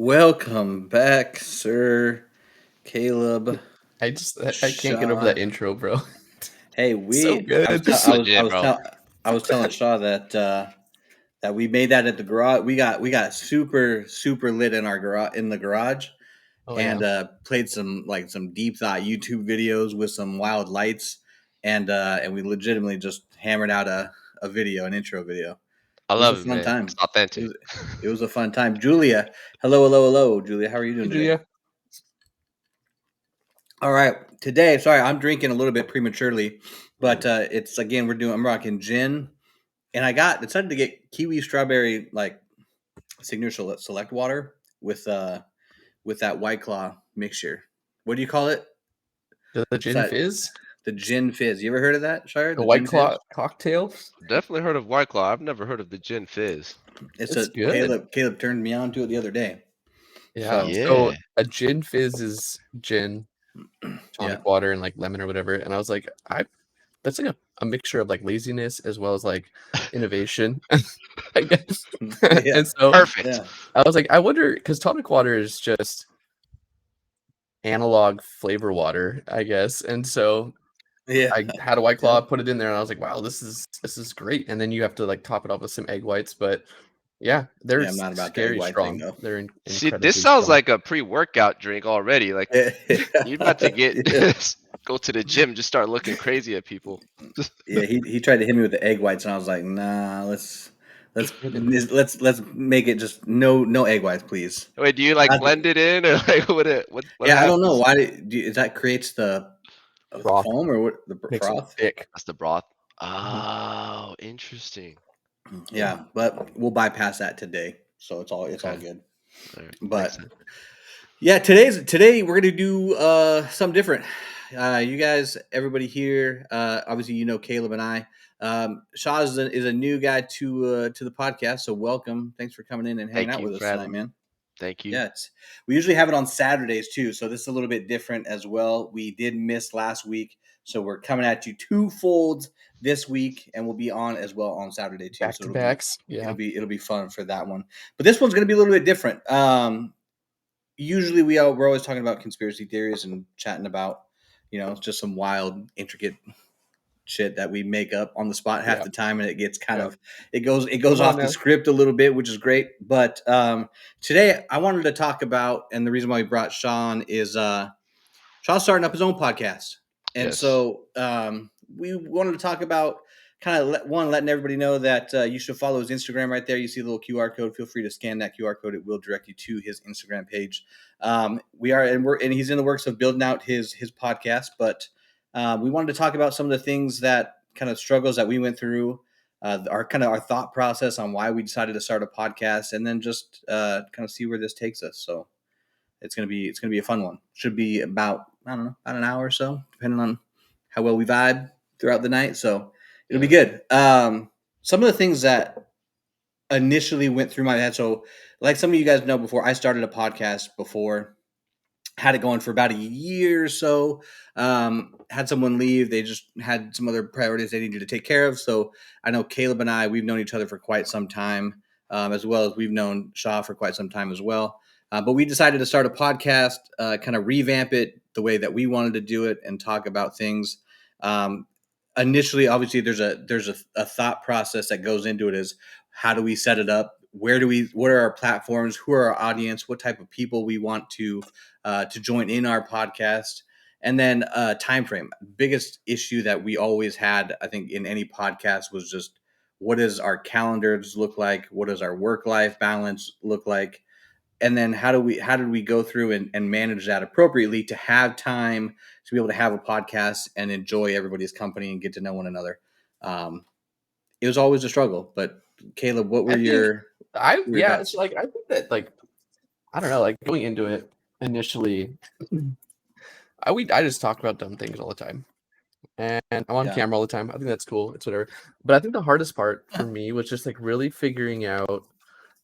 Welcome back, Sir Caleb I can't get over Shaw. that intro, bro. Hey, So good. It's legit, bro. I was telling Shaw that that we made that at the garage. We got super lit in our garage, Oh yeah. and played some deep thought YouTube videos with some wild lights, and we legitimately just hammered out a video, an intro video. I It was a love it, fun man. It's time. It authentic. was it was a fun time. Julia, hello, Julia. How are you Hey doing today? Julia. All right, today. Sorry, I'm drinking a little bit prematurely, but it's again I'm rocking gin, and I decided to get kiwi strawberry signature select water with that White Claw mixture. What do you call it? The What's gin that? fizz, The gin fizz. You ever heard of that, Shire? the The White gin fizz. Claw cocktail. Definitely heard of White Claw. I've never heard of the gin fizz. It's It's a good. Caleb turned me on to it the other day. Yeah. So So Yeah. a gin fizz is gin, yeah, tonic water, and like lemon or whatever. And I was like, that's like a mixture of like laziness as well as like innovation, I guess. yeah, And so Perfect. yeah, I was like, I wonder because tonic water is just analog flavor water, I guess. And so yeah, I had a White yeah. Claw, put it in there, and I was like, "Wow, this is great." And then you have to like top it off with some egg whites, but yeah, they're Yeah, I'm not about the egg scary white thing strong. though. They're See, this incredibly sounds strong. like a pre-workout drink already. Like you're about to get yeah. go to the gym, just start looking crazy at people. Yeah, he tried to hit me with the egg whites, and I was like, nah, let's Get in there. let's make it just no egg whites, please. Wait, do you like Not blend the- it in, or like what yeah, I don't know happens? why is that creates the Broth foam or what the makes it froth? thick. That's the broth. Mhm. Oh, interesting. Yeah, but we'll bypass that today, so it's all Okay, good. all right, makes But sense. yeah, today we're gonna do something different. You guys, everybody here, obviously you know Caleb and I. Shah is a new guy to the podcast, so welcome. Thanks for coming in and hanging Thank out you with for us tonight, having me. man. Thank you. Yeah, we usually have it on Saturdays too, so this is a little bit different as well. We did miss last week, so we're coming at you two folds this week, and we'll be on as well on Saturday too. Back So to backs. Yeah. it'll be fun for that one. But this one's going to be a little bit different. Usually we're always talking about conspiracy theories and chatting about just some wild, intricate shit that we make up on the spot half Yeah. the time, and it gets kind Yeah. of it goes Come on off the now. script a little bit, which is great. But today I wanted to talk about, and the reason why we brought Sean is Sean's starting up his own podcast, and Yes. so we wanted to talk about kind of letting everybody know that you should follow his Instagram right there. You see the little QR code. Feel free to scan that QR code. It will direct you to his Instagram page. And he's in the works of building out his podcast, but we wanted to talk about some of the things that kind of struggles that we went through, our thought process on why we decided to start a podcast, and then just kind of see where this takes us. So it's gonna be a fun one. Should be about, I don't know, about an hour or so, depending on how well we vibe throughout the night. So it'll be Yeah. good. Some of the things that initially went through my head. So, like some of you guys know, before I started a podcast before, had it going for about a year or so. Had someone leave. They just had some other priorities they needed to take care of. So I know Caleb and we've known each other for quite some time, as well as we've known Shaw for quite some time as well. But we decided to start a podcast, kind of revamp it the way that we wanted to do it, and talk about things. Um, Initially, obviously, there's a thought process that goes into it. Is how do we set it up? What are our platforms? Who are our audience? What type of people we want to join in our podcast? And then time frame. Biggest issue that we always had, I think, in any podcast was just, what does our calendars look like? What does our work life balance look like? And then how did we go through and manage that appropriately to have time to be able to have a podcast and enjoy everybody's company and get to know one another? It was always a struggle. But Caleb, what were I think your it's thoughts? like I think that like I don't know, like going into it initially, I just talk about dumb things all the time. And I'm on Yeah, camera all the time. I think that's cool. It's whatever. But I think the hardest part for me was just like really figuring out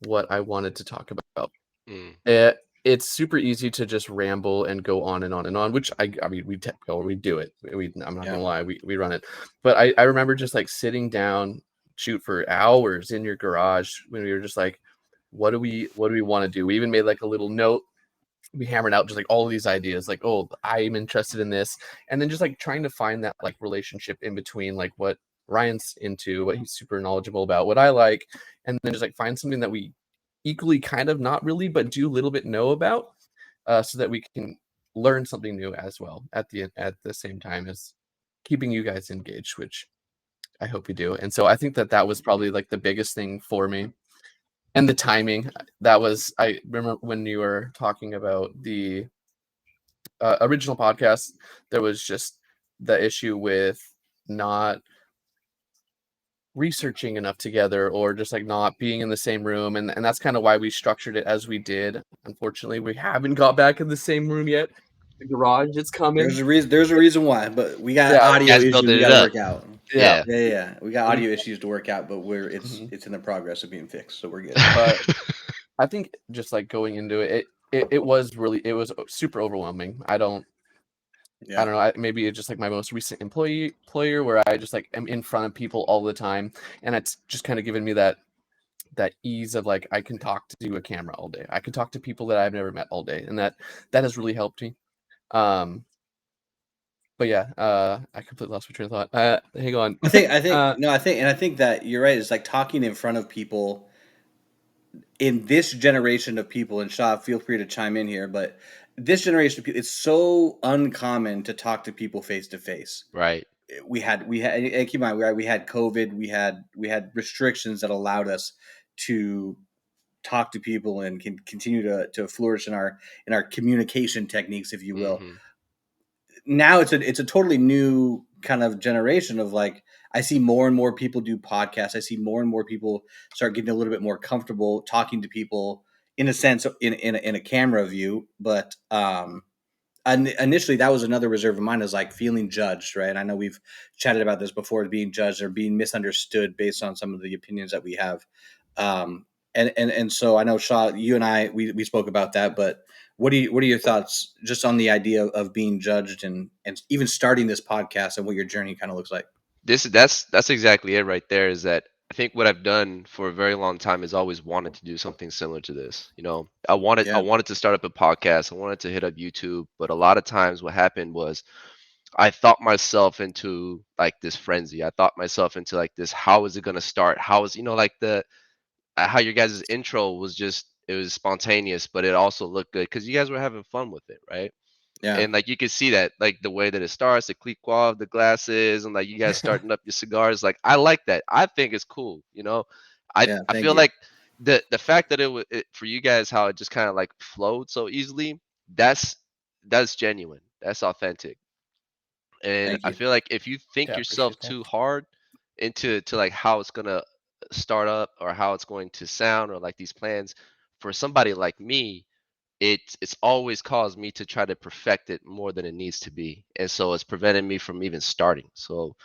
what I wanted to talk about. Mm. It's super easy to just ramble and go on and on and on, which I mean we do it. I'm not yeah, gonna lie, we run it. But I remember just like sitting down, shoot for hours in your garage when we were just like, what do we want to do? We even made like a little note. We hammered out just like all of these ideas, like, oh, I'm interested in this, and then just like trying to find that like relationship in between, like what Ryan's into, what he's super knowledgeable about, what I like, and then just like find something that we equally kind of not really, but do a little bit know about, so that we can learn something new as well at the same time as keeping you guys engaged, which I hope we do. And so I think that was probably like the biggest thing for me. And the timing, that was, I remember when you were talking about the original podcast, there was just the issue with not researching enough together, or just like not being in the same room, and that's kind of why we structured it as we did. Unfortunately, we haven't got back in the same room yet. The garage is coming. There's a reason why, but we got Yeah, audio You guys issues we building it got to up. work out. yeah. Yeah. Yeah. We got And- audio issues to work out, but mhm. it's in the progress of being fixed, so we're good. But I think just like going into it was super overwhelming. I don't Yeah. know. Maybe it's just like my most recent employer where I just like am in front of people all the time, and it's just kind of given me that ease of like I can talk to a camera all day. I can talk to people that I've never met all day, and that has really helped me. But yeah, I completely lost my train of thought. Hang on. I think that you're right. It's like talking in front of people in this generation of people, and Shah, feel free to chime in here, but this generation of people, it's so uncommon to talk to people face to face. Right. We had and keep in mind, we had COVID, we had restrictions that allowed us to talk to people and can continue to flourish in our communication techniques, if you will. Hmm. Now it's a totally new kind of generation of like, I see more and more people do podcasts. I see more and more people start getting a little bit more comfortable talking to people in a sense in a camera view. But initially that was another reserve of mine, is like feeling judged, right? And I know we've chatted about this before, being judged or being misunderstood based on some of the opinions that we have. Um, and so I know, Shaw, you and I we spoke about that, but what are your thoughts just on the idea of being judged and even starting this podcast and what your journey kind of looks like? That's exactly it right there. Is that I think what I've done for a very long time is always wanted to do something similar to this. I Yeah, wanted to start up a podcast. I wanted to hit up YouTube, but a lot of times what happened was I thought myself into like this frenzy. I thought myself into like this. How is it gonna start? How is like the how your guys' intro was just it was spontaneous, but it also looked good because you guys were having fun with it, right? yeah, And like you can see that, like the way that it starts, the cliquot of the glasses, and like you guys starting up your cigars. Like I like that. I think it's cool. yeah. I Thank feel you. like the fact that for you guys how it just kind of like flowed so easily. That's genuine. That's authentic. And Thank I you. feel like if you think Yeah, I yourself appreciate that. too hard into like how it's gonna start up or how it's going to sound or like these plans, for somebody like me, it's always caused me to try to perfect it more than it needs to be, and so it's prevented me from even starting. So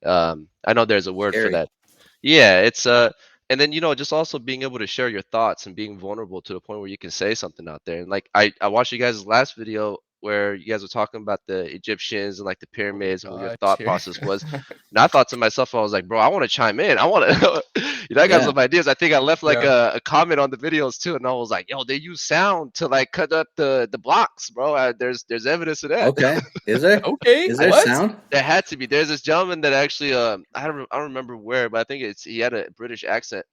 I know there's a word for Scary. that. Yeah, it's and then just also being able to share your thoughts and being vulnerable to the point where you can say something out there. And like I watched you guys' last video where you guys were talking about the Egyptians and like the Oh my pyramids and what your god, thought here. process was. And I thought to myself, I was like, bro, I want to chime in. I want to, I got Yeah. some ideas. I think I left like Yeah. a comment on the videos too, and I was like, yo, they use sound to like cut up the blocks, bro. There's evidence of that. Okay. Is there? Okay, Is there what? sound? There had to be. There's this gentleman that actually I don't remember where, but I think he had a British accent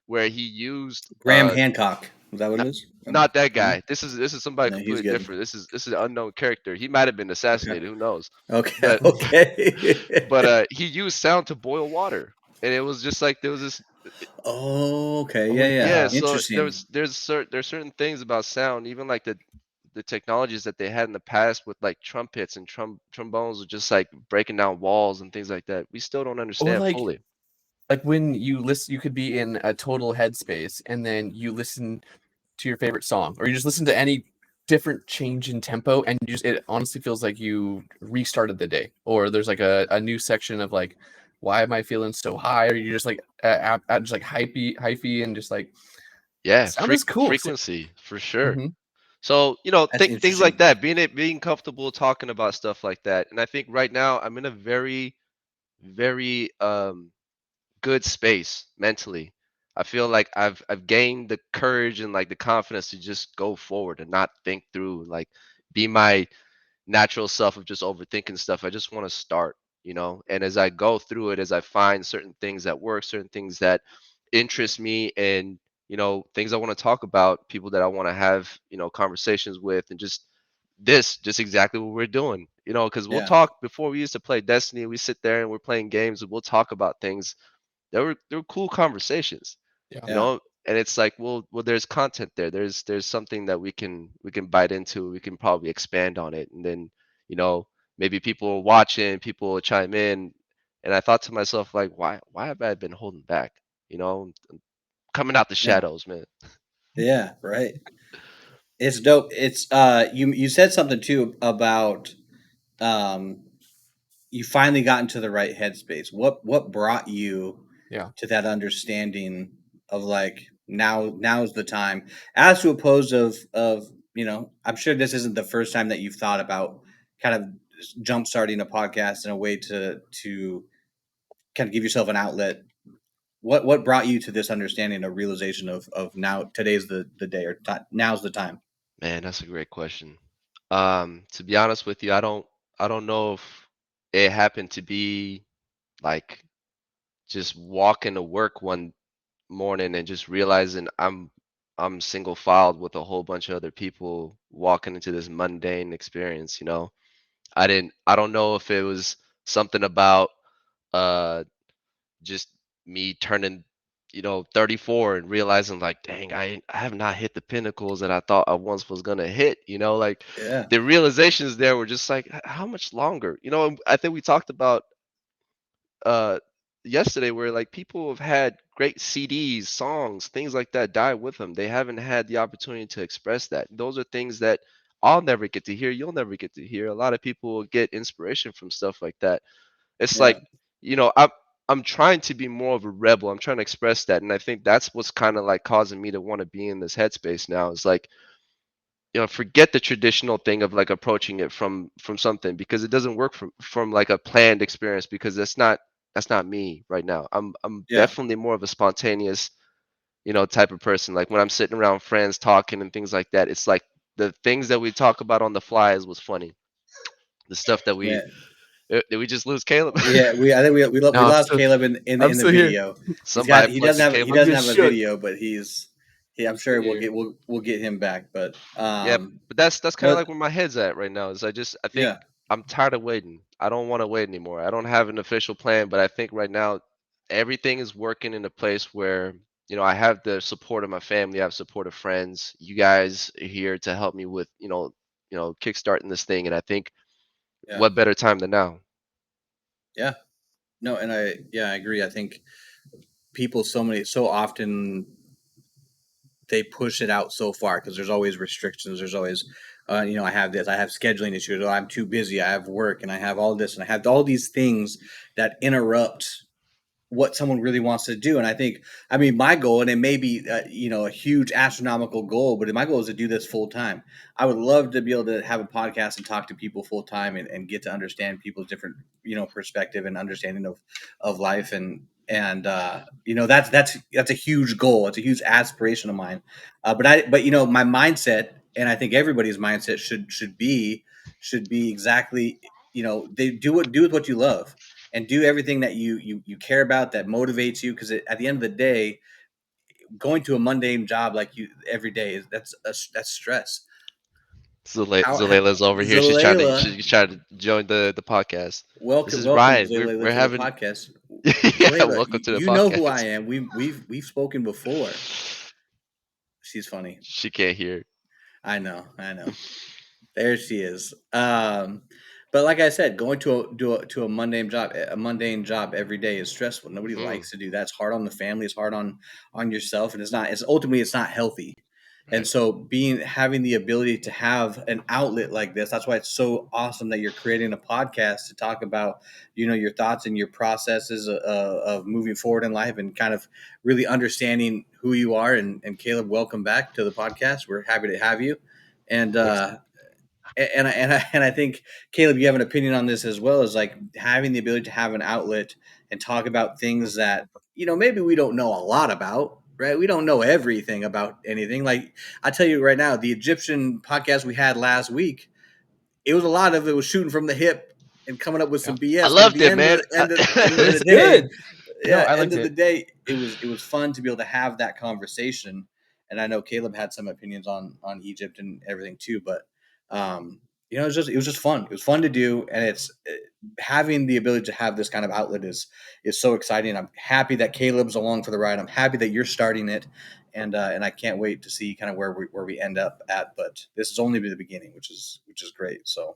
where he used Graham Hancock. Is that what not it is? not that No, guy. This is somebody no, he's completely good. different. This is an unknown character. He might have been Okay. assassinated. Who knows? Okay. But Okay. he used sound to boil water, and it was just like there was this. Oh, okay. Oh Yeah, my yeah. Yeah, god. so Interesting. there's certain things about sound, even like the technologies that they had in the past with like trumpets and trombones, or just like breaking down walls and things like that. We still don't Or understand like fully. when you listen, you could be in a total headspace and then you listen to your favorite song, or you just listen to any different change in tempo, and it honestly feels like you restarted the day. Or there's like a new section of like, why am I feeling so high? Or you just like just like hypey and just like Yeah, sound is cool. frequency for sure. Mm-hmm. So, That's things like interesting. that, being comfortable talking about stuff like that. And I think right now I'm in a very, very good space mentally. I feel like I've gained the courage and like the confidence to just go forward and not think through, like be my natural self of just overthinking stuff. I just want to start, you know. And as I go through it, as I find certain things that work, certain things that interest me, and you know, things I want to talk about, people that I want to have, you know, conversations with, and just exactly what we're doing, you know, because we'll Yeah, talk. Before we used to play Destiny, we sit there and we're playing games and we'll talk about things. They were cool conversations, Yeah. you yeah, know. And it's like, well, there's content there. There's something that we can bite into. We can probably expand on it, and then, you know, maybe people are watching, people will chime in. And I thought to myself, like, why have I been holding back? You know, coming out the yeah, shadows, man. yeah. Right. It's dope. It's you said something too about um you finally got into the right headspace. What brought you Yeah. to that understanding of like now's the time, as to opposed of I'm sure this isn't the first time that you've thought about kind of jump starting a podcast in a way to kind of give yourself an outlet. What brought you to this understanding, a realization of now today's the day, or now's the time? Man, that's a great question. To be honest with you, I don't know if it happened to be like just walking to work one morning and just realizing I'm single filed with a whole bunch of other people walking into this mundane experience, you know. I don't know if it was something about uh just me turning, you know, 34 and realizing like, dang, I have not hit the pinnacles that I thought I once was gonna hit, you know, like Yeah, the realizations there were just like, How much longer?" You know, and I think we talked about uh yesterday where like people have had great CDs, songs, things like that die with them. They haven't had the opportunity to express that. Those are things that I'll never get to hear. You'll never get to hear. A lot of people will get inspiration from stuff like that. It's yeah, like, you know, I'm trying to be more of a rebel. I'm trying to express that. And I think that's what's kind of like causing me to want to be in this headspace now. Is like, you know, forget the traditional thing of like approaching it from something, because it doesn't work from like a planned experience, because that's not me right now. I'm yeah, definitely more of a spontaneous, you know, type of person. Like when I'm sitting around friends talking and things like that, it's like the things that we talk about on the fly is what's funny. The stuff that we yeah. did we just lose Caleb? Yeah, I think we No, I'm lost still Caleb in I'm in the still here. video. Somebody He plug doesn't the have cable. I'm just a shook. video, but I'm Still sure here. we'll get him back. But Yeah, but that's kind of no, like where my head's at right now. Is I think yeah, I'm tired of waiting. I don't want to wait anymore. I don't have an official plan, but I think right now everything is working in a place where, you know, I have the support of my family, I have support of friends. You guys are here to help me with, kickstarting this thing, and I think yeah, what better time than now? yeah. No, and I agree. I think people so often they push it out so far because there's always restrictions. There's always, I have this, I have scheduling issues, or I'm too busy, I have work, and I have all this, and I have all these things that interrupt what someone really wants to do. And I think, I mean, my goal, and it may be, a huge astronomical goal, but my goal is to do this full time. I would love to be able to have a podcast and talk to people full time, and get to understand people's different, perspective and understanding of life. That's a huge goal. It's a huge aspiration of mine. But my mindset, and I think everybody's mindset should be exactly, they do with what you love, and do everything that you care about, that motivates you, because at the end of the day, going to a mundane job like you every day that's stress. How Zalayla's over here. Zalayla, She's trying to join the podcast. This is welcome Ryan. Zalayla We're to the having podcast. yeah, Zalayla, welcome to the you know who I podcast. am. We've spoken before. She's funny. She can't hear. I know. There she is. But like I said, going to a mundane job every day is stressful. Nobody Mm, likes to do that. It's hard on the family. It's hard on yourself, and it's not. It's ultimately it's not healthy. And right. so, having the ability to have an outlet like this, that's why it's so awesome that you're creating a podcast to talk about, your thoughts and your processes of moving forward in life, and kind of really understanding who you are. And Caleb, welcome back to the podcast. We're happy to have you. And Thanks. and I think, Caleb, you have an opinion on this as well, as like having the ability to have an outlet and talk about things that maybe we don't know a lot about, right? We don't know everything about anything. Like I tell you right now, the Egyptian podcast we had last week, it was a lot of it was shooting from the hip and coming up with Yeah. some I BS. But at loved the it, end of man. the end But of the it's day, good. No, I end liked of the it. day, it was fun to be able to have that conversation. And I know Caleb had some opinions on Egypt and everything too, but it was just fun. It was fun to do, and it's having the ability to have this kind of outlet is so exciting. I'm happy that Caleb's along for the ride. I'm happy that you're starting it, and I can't wait to see kind of where we end up at. But this is only the beginning, which is great. So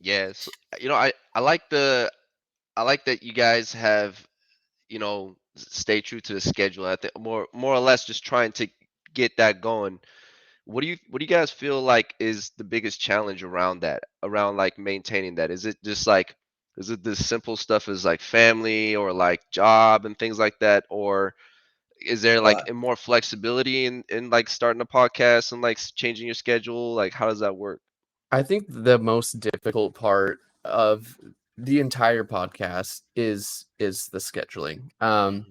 Yes, I like I like that you guys have, stay true to the schedule. I think more or less just trying to get that going. What do you guys feel like is the biggest challenge around that, around like maintaining that? Is it just like, is it the simple stuff as like family or like job and things like that, or is there like but more flexibility in like starting a podcast and like changing your schedule? Like how does that work? I think the most difficult part of the entire podcast is the scheduling. Mhm.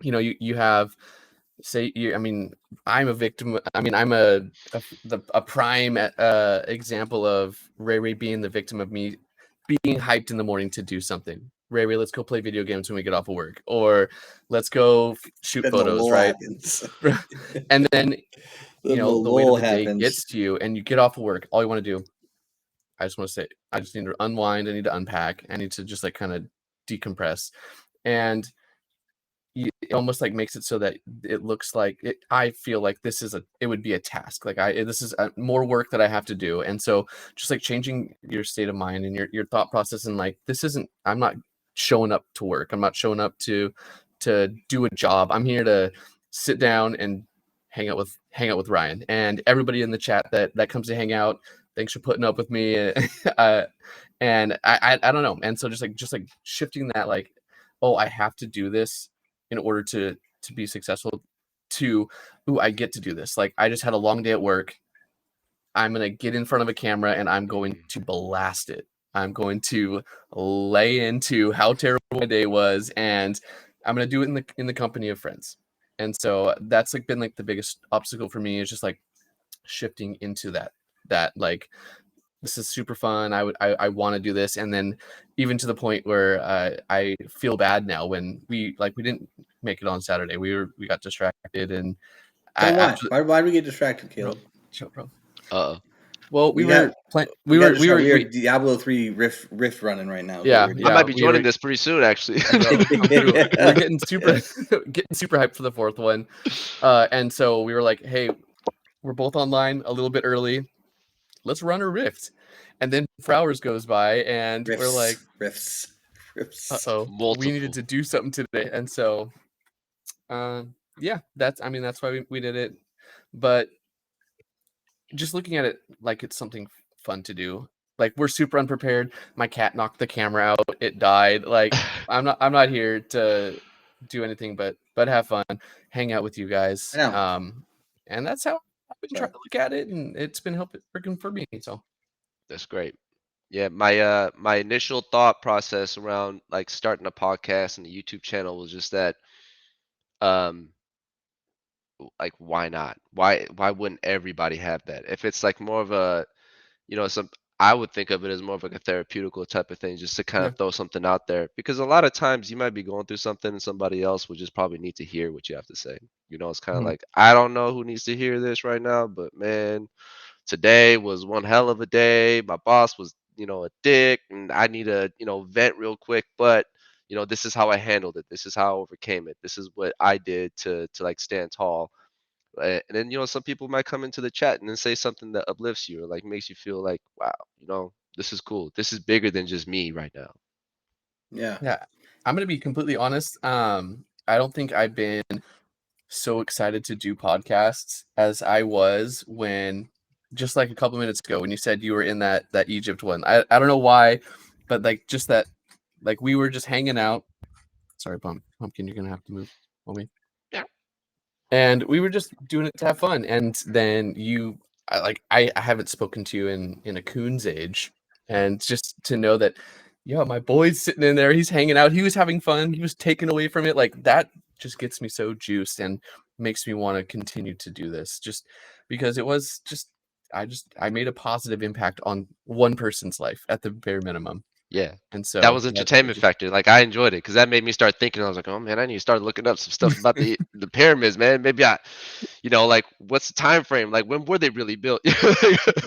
You have say you I mean I'm a victim. I mean I'm a prime example of Ray Ray being the victim of me being hyped in the morning to do something. Ray Ray, let's go play video games when we get off of work, or let's go shoot then the photos, lull right? happens. And then Then the the weight of lull the day happens. gets to you, and you get off of work. All you want to do, I just want to say, I just need to unwind. I need to unpack. I need to just like kind of decompress. And it almost like makes it so that it looks like I feel like it would be a task. Like this is more work that I have to do. And so just like changing your state of mind and your thought process, and like, I'm not showing up to work. I'm not showing up to do a job. I'm here to sit down and hang out with Ryan and everybody in the chat that comes to hang out. Thanks for putting up with me. uh, and I don't know. And so just like shifting that, like, oh, I have to do this in order to be successful, to, ooh, I get to do this. Like, I just had a long day at work. I'm going to get in front of a camera and I'm going Mhm. to blast it. I'm going to lay into how terrible my day was, and I'm going to do it in the company of friends. And so that's like been like the biggest obstacle for me, is just like shifting into that like, this is super fun. I want to do this. And then even to the point where I feel bad now when we didn't make it on Saturday. We got distracted, and I So why? after Why do we get distracted, bro, Caleb? chill, bro. Uh-oh. Well, We got we are we Diablo 3 rift running right now. So yeah, we're I yeah, might be doing. we joining were, this pretty soon, actually. bro, come through. We're getting super getting super hyped for the fourth one. And so we were like, hey, we're both online a little bit early. Let's run a rift. And then 4 hours goes by and we're like, Rifts. uh-oh, we needed Multiple. to do something today. And so yeah, that's why we did it. But just looking at it like it's something fun to do. Like, we're super unprepared. My cat knocked the camera out. It died. Like, I'm not here to do anything but have fun, hang out with you I guys. know. And that's how I've been trying So to look at it, and it's been working for me. So That's great. Yeah, my initial thought process around like starting a podcast and a YouTube channel was just that, um like, why not? Why wouldn't everybody have that? If it's like more of a, some, I would think of it as more of like a therapeutical type of thing, just to kind yeah. of throw something out there. Because a lot of times you might be going through something and somebody else would just probably need to hear what you have to say. It's kind of Mhm. like, I don't know who needs to hear this right now, but man, today was one hell of a day. My boss was, a dick, and I need to, vent real quick. But this is how I handled it. This is how I overcame it. This is what I did to like stand tall. And then some people might come into the chat and then say something that uplifts you or like makes you feel like, wow, this is cool. This is bigger than just me right now. yeah. Yeah, I'm gonna be completely honest. I don't think I've been so excited to do podcasts as I was when, just like a couple minutes ago, when you said you were in that Egypt one. I don't know why, but like, just that, like, we were just hanging out. Sorry, pumpkin, you're gonna have to move, homie. Yeah. And we were just doing it to have fun. And then I haven't spoken to you in a coon's age, and just to know that, yeah, my boy's sitting in there, he's hanging out, he was having fun, he was taken away from it, like, that just gets me so juiced. And makes me want to continue to do this, just because it was just I made a positive impact on one person's life at the bare minimum. Yeah. And That so was that entertainment factor. Like I enjoyed it because that made me start thinking. I was like, oh man, I need to start looking up some stuff about the pyramids, man. Maybe like what's the time frame? Like when were they really built?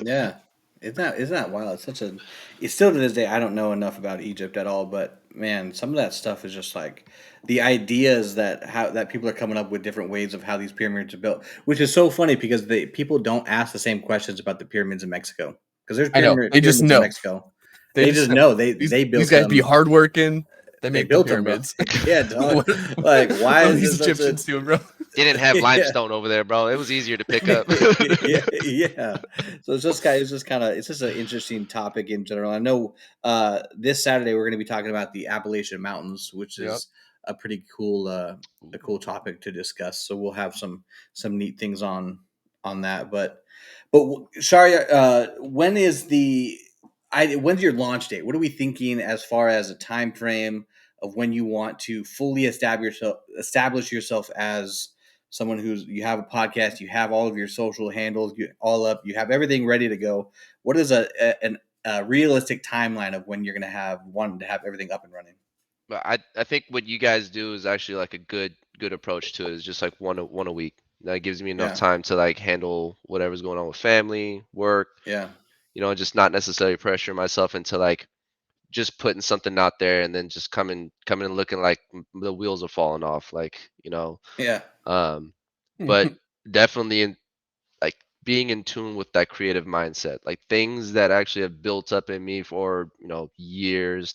Yeah. Isn't that wild? It's still to this day I don't know enough about Egypt at all, but man, some of that stuff is just like the ideas that people are coming up with different ways of how these pyramids are built, which is so funny because people don't ask the same questions about the pyramids in Mexico. Because there's I know they just pyramids in know. Mexico. They They just just know know these they these built guys be them. hardworking. They They make the built them, bro. pyramids. Yeah, dog. what Like, why what are is these this such a Egyptians doing, bro? They didn't have yeah. limestone over there, bro. It was easier to pick up. Yeah, yeah. So it's just an interesting topic in general. I know this Saturday we're going to be talking about the Appalachian Mountains, which Yep. is a pretty cool topic to discuss. So we'll have some neat things on that. But Sharia, when's your launch date? What are we thinking as far as a time frame of when you want to fully establish yourself as someone you have a podcast, you have all of your social handles, you have everything ready to go. What is a realistic timeline of when you're going to have wanting to have everything up and running? But I think what you guys do is actually like a good approach to it. Is just like one a week. That gives me enough Yeah, time to like handle whatever's going on with family, work, yeah, just not necessarily pressure myself into like just putting something out there and then just coming and looking like the wheels are falling off, like yeah, um but definitely in like being in tune with that creative mindset, like things that actually have built up in me for years,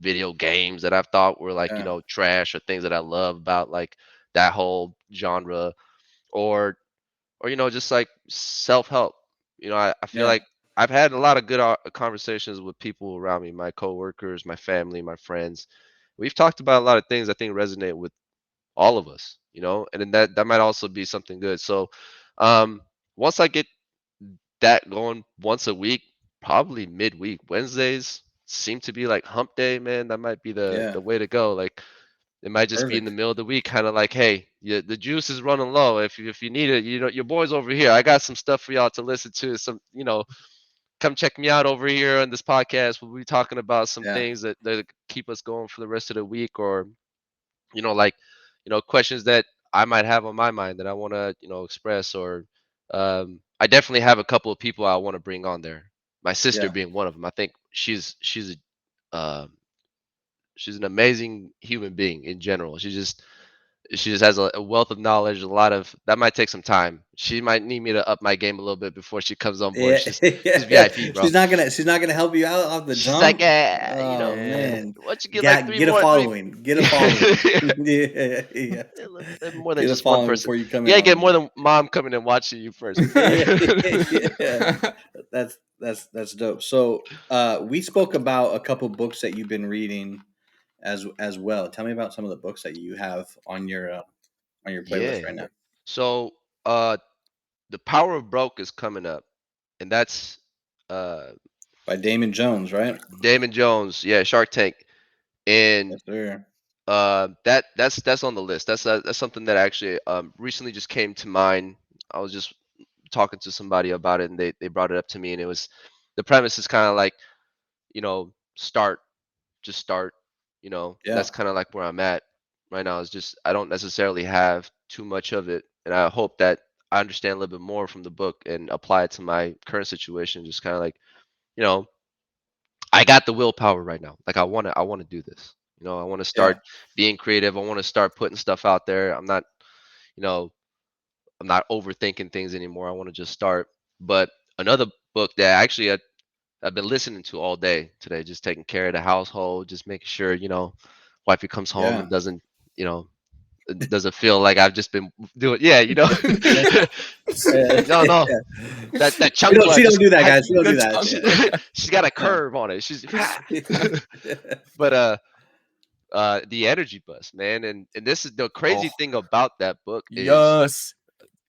video games that I've thought were like yeah, trash, or things that I love about like that whole genre, or just like self-help. I feel yeah, like I've had a lot of good conversations with people around me, my coworkers, my family, my friends. We've talked about a lot of things I think resonate with all of us, and then that might also be something good. So um once I get that going once a week, probably midweek Wednesdays seem to be like hump day, man. That might be the yeah. the way to go. Like it might just be in the Perfect. middle of the week, kind of like, hey, the juice is running low. If you need it, your boys over here. I got some stuff for y'all to listen to. Come check me out over here on this podcast. We'll be talking about some Yeah, things that keep us going for the rest of the week, or like questions that I might have on my mind that I want to express, or I definitely have a couple of people I want to bring on there. My sister yeah, being one of them. I think uh, she's an amazing human being in general. She just has a wealth of knowledge, a lot of that might take some time. She might need me to up my game a little bit before she comes on board. yeah. She's Yeah. VIP, bro. She's not gonna help you out off the She's like, jump. Oh Man. man, once you get like three get a more, three, following. Get a following. Yeah, yeah. a little more than Get a just one following person. before you come You in gotta on get more them. than mom coming and watching you first. Yeah, yeah. That's dope. So, we spoke about a couple books that you've been reading as well. Tell me about some of the books that you have on your playlist Yeah. right now. So, uh, the Power of Broke is coming up, and that's uh By Damon Jones, right? Damon Jones. Yeah, Shark Tank, and Yes, sir. that's on the list. That's something that actually recently just came to mind. I was just talking to somebody about it, and they brought it up to me, and it was the premise is kind of like start, just start. Yeah, That's kind of like where I'm at right now. Is just I don't necessarily have too much of it, and I hope that I understand a little bit more from the book and apply it to my current situation. Just kind of like you know I got the willpower right now. Like I want to do this. I want to yeah, start being creative. I want to start putting stuff out there. You know, I'm not overthinking things anymore. I want to just start. But another book that actually I've been listening to all day today, just taking care of the household, just making sure, wifey comes home yeah. and you know, doesn't feel like I've just been doing, yeah, Yeah. no, no, Yeah. that She don't chancla she don't just, do that, guys. She don't do That's that. she, Yeah, she's got a yeah. curve on it. She's, but, the energy bus, man. And this is the crazy Oh, thing about that book is yes.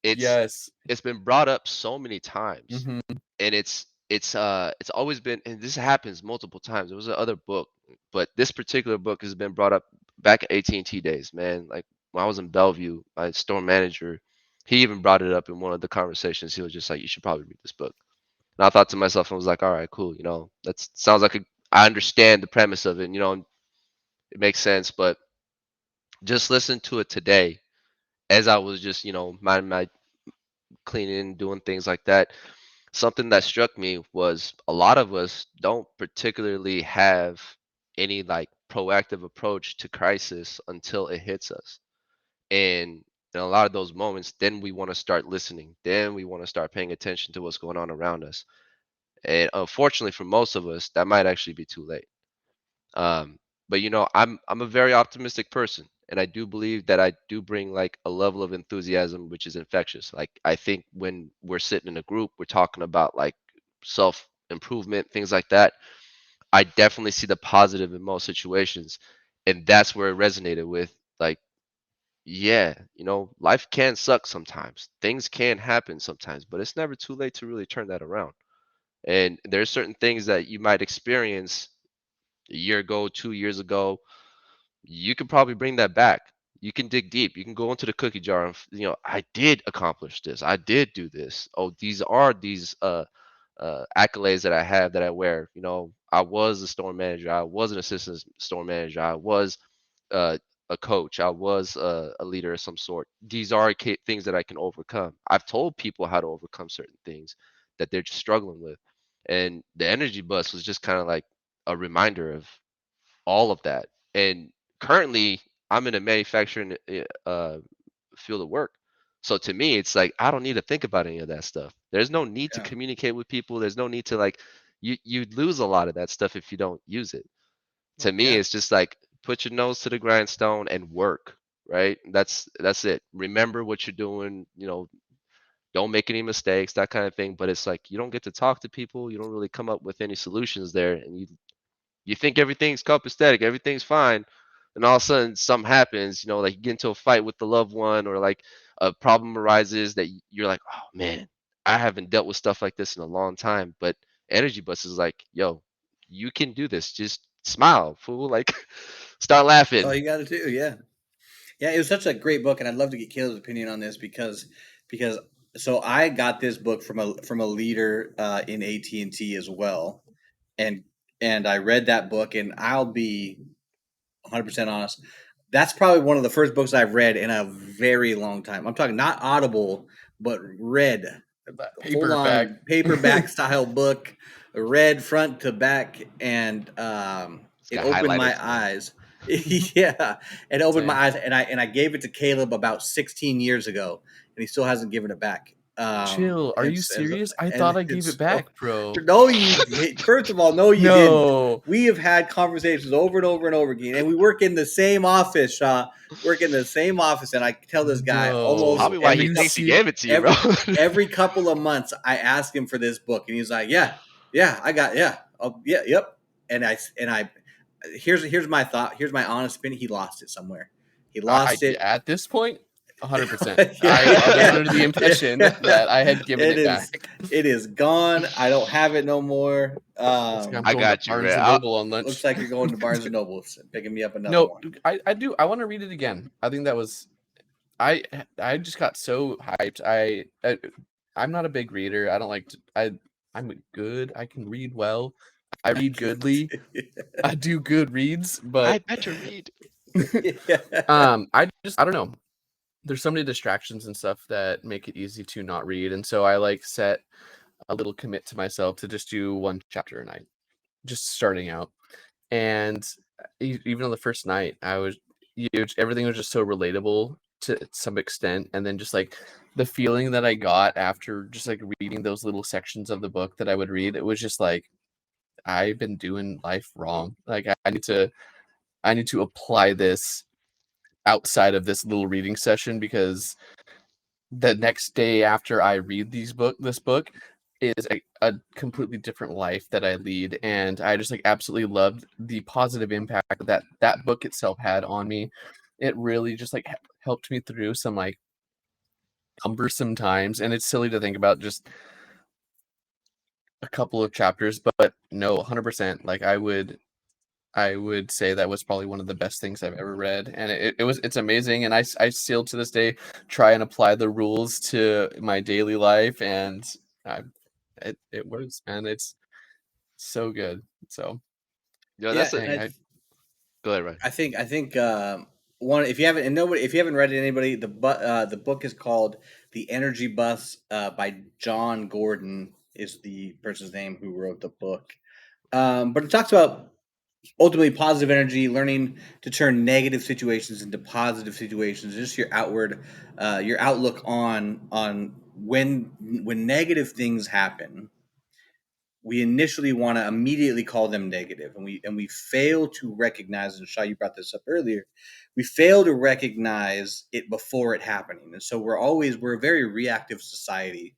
it's Yes. it's been brought up so many times, Mhm. and it's always been, and this happens multiple times. There was another book, but this particular book has been brought up back at AT&T days, man. Like when I was in Bellevue, my store manager, he even brought it up in one of the conversations. He was just like, "You should probably read this book." And I thought to myself, I was like, "All right, cool. That sounds like I understand the premise of it. It makes sense." But just listen to it today, as I was just minding my cleaning, doing things like that. Something that struck me was a lot of us don't particularly have any like proactive approach to crisis until it hits us. And in a lot of those moments, then we want to start listening. Then we want to start paying attention to what's going on around us. And unfortunately for most of us, that might actually be too late. But I'm a very optimistic person, and I do believe that I do bring like a level of enthusiasm which is infectious. Like I think when we're sitting in a group, we're talking about like self improvement, things like that. I definitely see the positive in most situations, and that's where it resonated with. Like, yeah, life can suck sometimes. Things can happen sometimes, but it's never too late to really turn that around. And there's certain things that you might experience a year ago, 2 years ago, you can probably bring that back. You can dig deep. You can go into the cookie jar and, I did accomplish this. I did do this. Oh, these are these accolades that I have that I wear. I was a store manager. I was an assistant store manager. I was uh, a coach. I was a leader of some sort. These are things that I can overcome. I've told people how to overcome certain things that they're just struggling with. And the energy bus was just kind of like a reminder of all of that. And currently, I'm in a manufacturing field of work. So to me, it's like I don't need to think about any of that stuff. There's no need to Yeah. communicate with people. There's no need to like you lose a lot of that stuff if you don't use it. To me, Yeah. it's just like put your nose to the grindstone and work, right? That's it. Remember what you're doing, don't make any mistakes, that kind of thing. But it's like you don't get to talk to people, you don't really come up with any solutions there, and you think everything's copacetic, everything's fine, and all of a sudden something happens, like you get into a fight with the loved one, or like a problem arises that you're like, oh man, I haven't dealt with stuff like this in a long time. But Energy Bus is like, yo, you can do this. Just smile, fool. Like, start That's all laughing. you got to do. Yeah. Yeah. It was such a great book, and I'd love to get Caleb's opinion on this because so I got this book from a leader in AT&T as well, and I read that book, and I'll be 100% honest. That's probably one of the first books I've read in a very long time. I'm talking not Audible, but read, That full paperback. on paperback style book, read front to back, and It's it got opened my highlighters, man. eyes. Yeah, it opened my Same. eyes, and I gave it to Caleb about 16 years ago, and he still hasn't given it back. Chill. Are you serious? I thought I gave it So back, bro. no, you did. First of all, no, you didn't. No. We have had conversations over and over and over again, and we work in the same office, Shaw. Work in the same office, and I tell this guy That's almost No. probably why Are he you thinks he serious? gave it to you, bro. every couple of months. I ask him for this book, and he's like, "Yeah, yeah, I got, yeah, oh, yeah, yep." And I here's my thought. Here's my honest opinion. He lost it somewhere. He I lost it. at this point, 100%. I was Yeah, under the impression that I had given it it is. back. It is gone. I don't have it no more. Looks like I'm I going to got you, Barnes man. and Noble on Looks lunch. like you're going to Barnes and Nobles and picking me up another No, one. I do. I want to read it again. I think that was I just got so hyped. I'm not a big reader. I don't like to. I'm good. I can read well. I read goodly. I do good reads, I but better read. Yeah. I don't know. There's so many distractions and stuff that make it easy to not read, and so I like set a little commit to myself to just do one chapter a night, just starting out. And even on the first night, I was huge. Everything was just so relatable to some extent, and then just like the feeling that I got after just like reading those little sections of the book that I would read, it was just like I've been doing life wrong. Like I need to apply this outside of this little reading session because the next day after I read this book is a completely different life that I lead, and I just like absolutely loved the positive impact that that book itself had on me. It really just like helped me through some like cumbersome times, and it's silly to think about just a couple of chapters, but no, 100%. Like I would say that was probably one of the best things I've ever read, and it's amazing. And I still to this day try and apply the rules to my daily life, and I, it works, man. It's so good. So Yeah, Yeah, that's a and dang, I go ahead, Ryan. I think one if you haven't and nobody if you haven't read it, anybody the book is called The Energy Bus by John Gordon is the person's name who wrote the book. But it talks about ultimately positive energy, learning to turn negative situations into positive situations, just your outlook on when negative things happen. We initially want to immediately call them negative, and we fail to recognize. And Shaw, you brought this up earlier. We fail to recognize it before it happening, and so we're a very reactive society,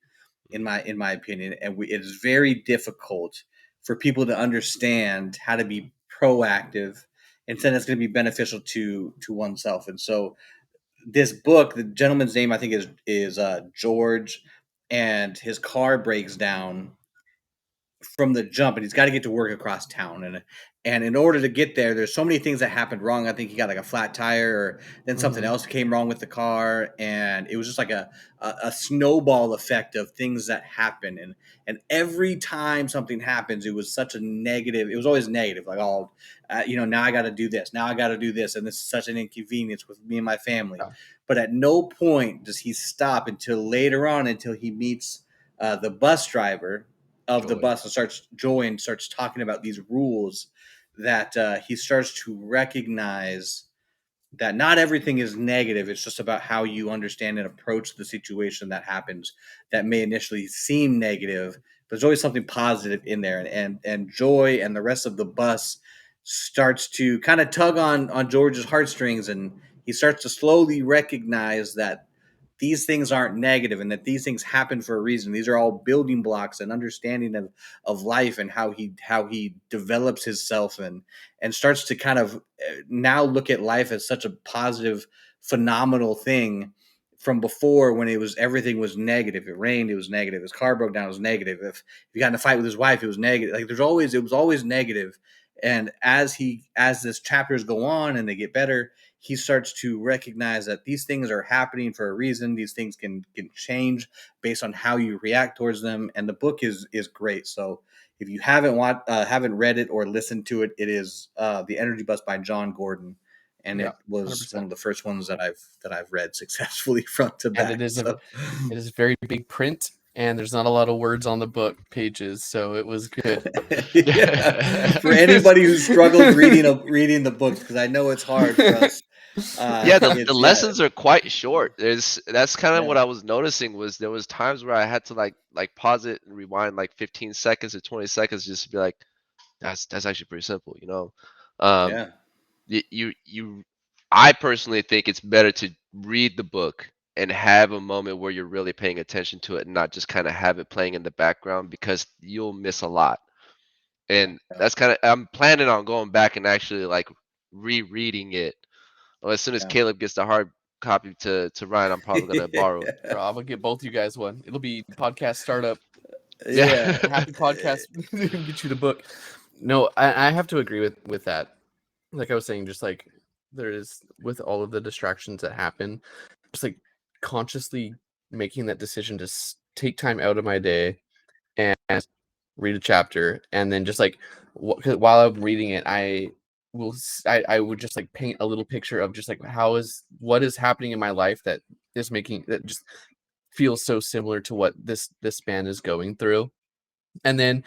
in my opinion, and it is very difficult for people to understand how to be proactive, and then it's going to be beneficial to oneself. And so, this book, the gentleman's name I think is George, and his car breaks down from the jump, and he's got to get to work across town, and in order to get there, there's so many things that happened wrong. I think he got like a flat tire, or then something mm-hmm. else came wrong with the car, and it was just like a snowball effect of things that happen. And every time something happens, it was such a negative. It was always negative, like, oh, now I got to do this, now I got to do this, and this is such an inconvenience with me and my family. Yeah. But at no point does he stop until later on, until he meets the bus driver of the Joy. bus, and starts talking about these rules, that he starts to recognize that not everything is negative. It's just about how you understand and approach the situation that happens, that may initially seem negative, but there's always something positive in there. And Joy and the rest of the bus starts to kind of tug on George's heartstrings, and he starts to slowly recognize that these things aren't negative, and that these things happen for a reason. These are all building blocks and understanding of life, and how he develops himself, and starts to kind of now look at life as such a positive, phenomenal thing. From before, when everything was negative, it rained, it was negative. His car broke down, it was negative. If he got in a fight with his wife, it was negative. Like, it was always negative. And as this chapters go on and they get better, he starts to recognize that these things are happening for a reason. These things can change based on how you react towards them. And the book is great. So if you haven't read it or listened to it, it is The Energy Bus by John Gordon, and Yeah, it was one 100%. of the first ones that I've read successfully front to And back. it is very big print, and there's not a lot of words on the book pages, so it was good. Yeah, for anybody who struggles reading the books, because I know it's hard for us. Yeah, the It's yeah, lessons are quite short. That's kind of yeah, what I was noticing was there was times where I had to like pause it and rewind like 15 seconds or 20 seconds just to be like, that's actually pretty simple, you know. Um, yeah, you I personally think it's better to read the book and have a moment where you're really paying attention to it and not just kind of have it playing in the background because you'll miss a lot. And yeah, that's kind of I'm planning on going back and actually like rereading it. Well, as soon as yeah. Caleb gets the hard copy to Ryan, I'm probably gonna borrow it. Bro, I'm gonna get both you guys one. It'll be podcast startup. Yeah. Yeah, Happy podcast. Get you the book. No, I have to agree with that. Like I was saying, just like there is with all of the distractions that happen, just like consciously making that decision to take time out of my day and read a chapter, and then just like while I'm reading it, I would just like paint a little picture of just like what is happening in my life that is making that just feels so similar to what this man is going through. And then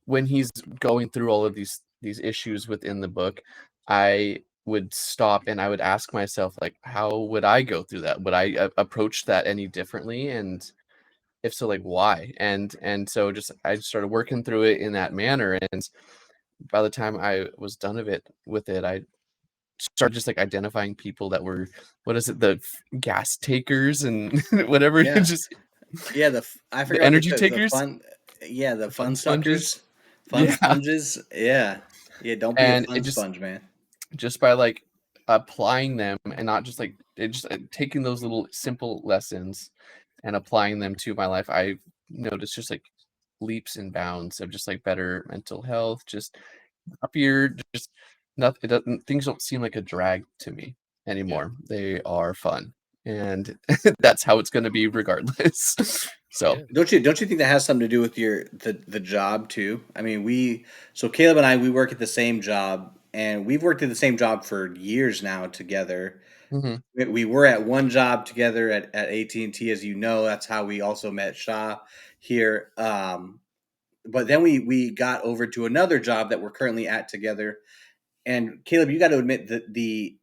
when he's going through all of these issues within the book, I would stop and I would ask myself, like, how would I go through that? Would I approach that any differently? And if so, like, why? And so just I started working through it in that manner. And by the time I was done with it, I started just like identifying people that were, what is it, the gas takers and whatever, yeah, just yeah. I the forgot what they energy call the takers, fun. Yeah, the the fun fun sponges. suckers, fun Yeah. sponges. Yeah, yeah. Don't be a And it fun just sponge, man. by like applying them and not just like taking those little simple lessons and applying them to my life, I noticed just like leaps and bounds of just like better mental health, just happier, just It doesn't. Things don't seem like a drag to me anymore. They are fun, and that's how it's going to be regardless. So, Yeah. Don't you think that has something to do with the job too? I mean, so Caleb and I, we work at the same job, and we've worked at the same job for years now together. mhm, We were at one job together at AT&T, as you know. That's how we also met Shah here. But then we got over to another job that we're currently at together. And Caleb, you got to admit that the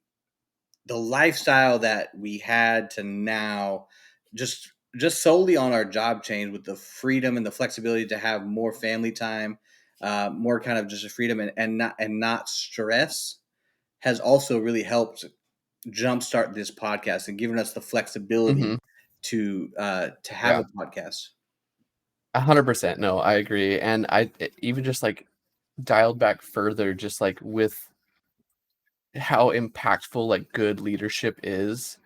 lifestyle that we had to now, just solely on our job change, with the freedom and the flexibility to have more family time, more kind of just a freedom, and not stress, has also really helped jumpstart this podcast and given us the mhm, flexibility to have yeah, a podcast. 100%. No, I agree, and even just like dialed back further, just like with how impactful like good leadership is.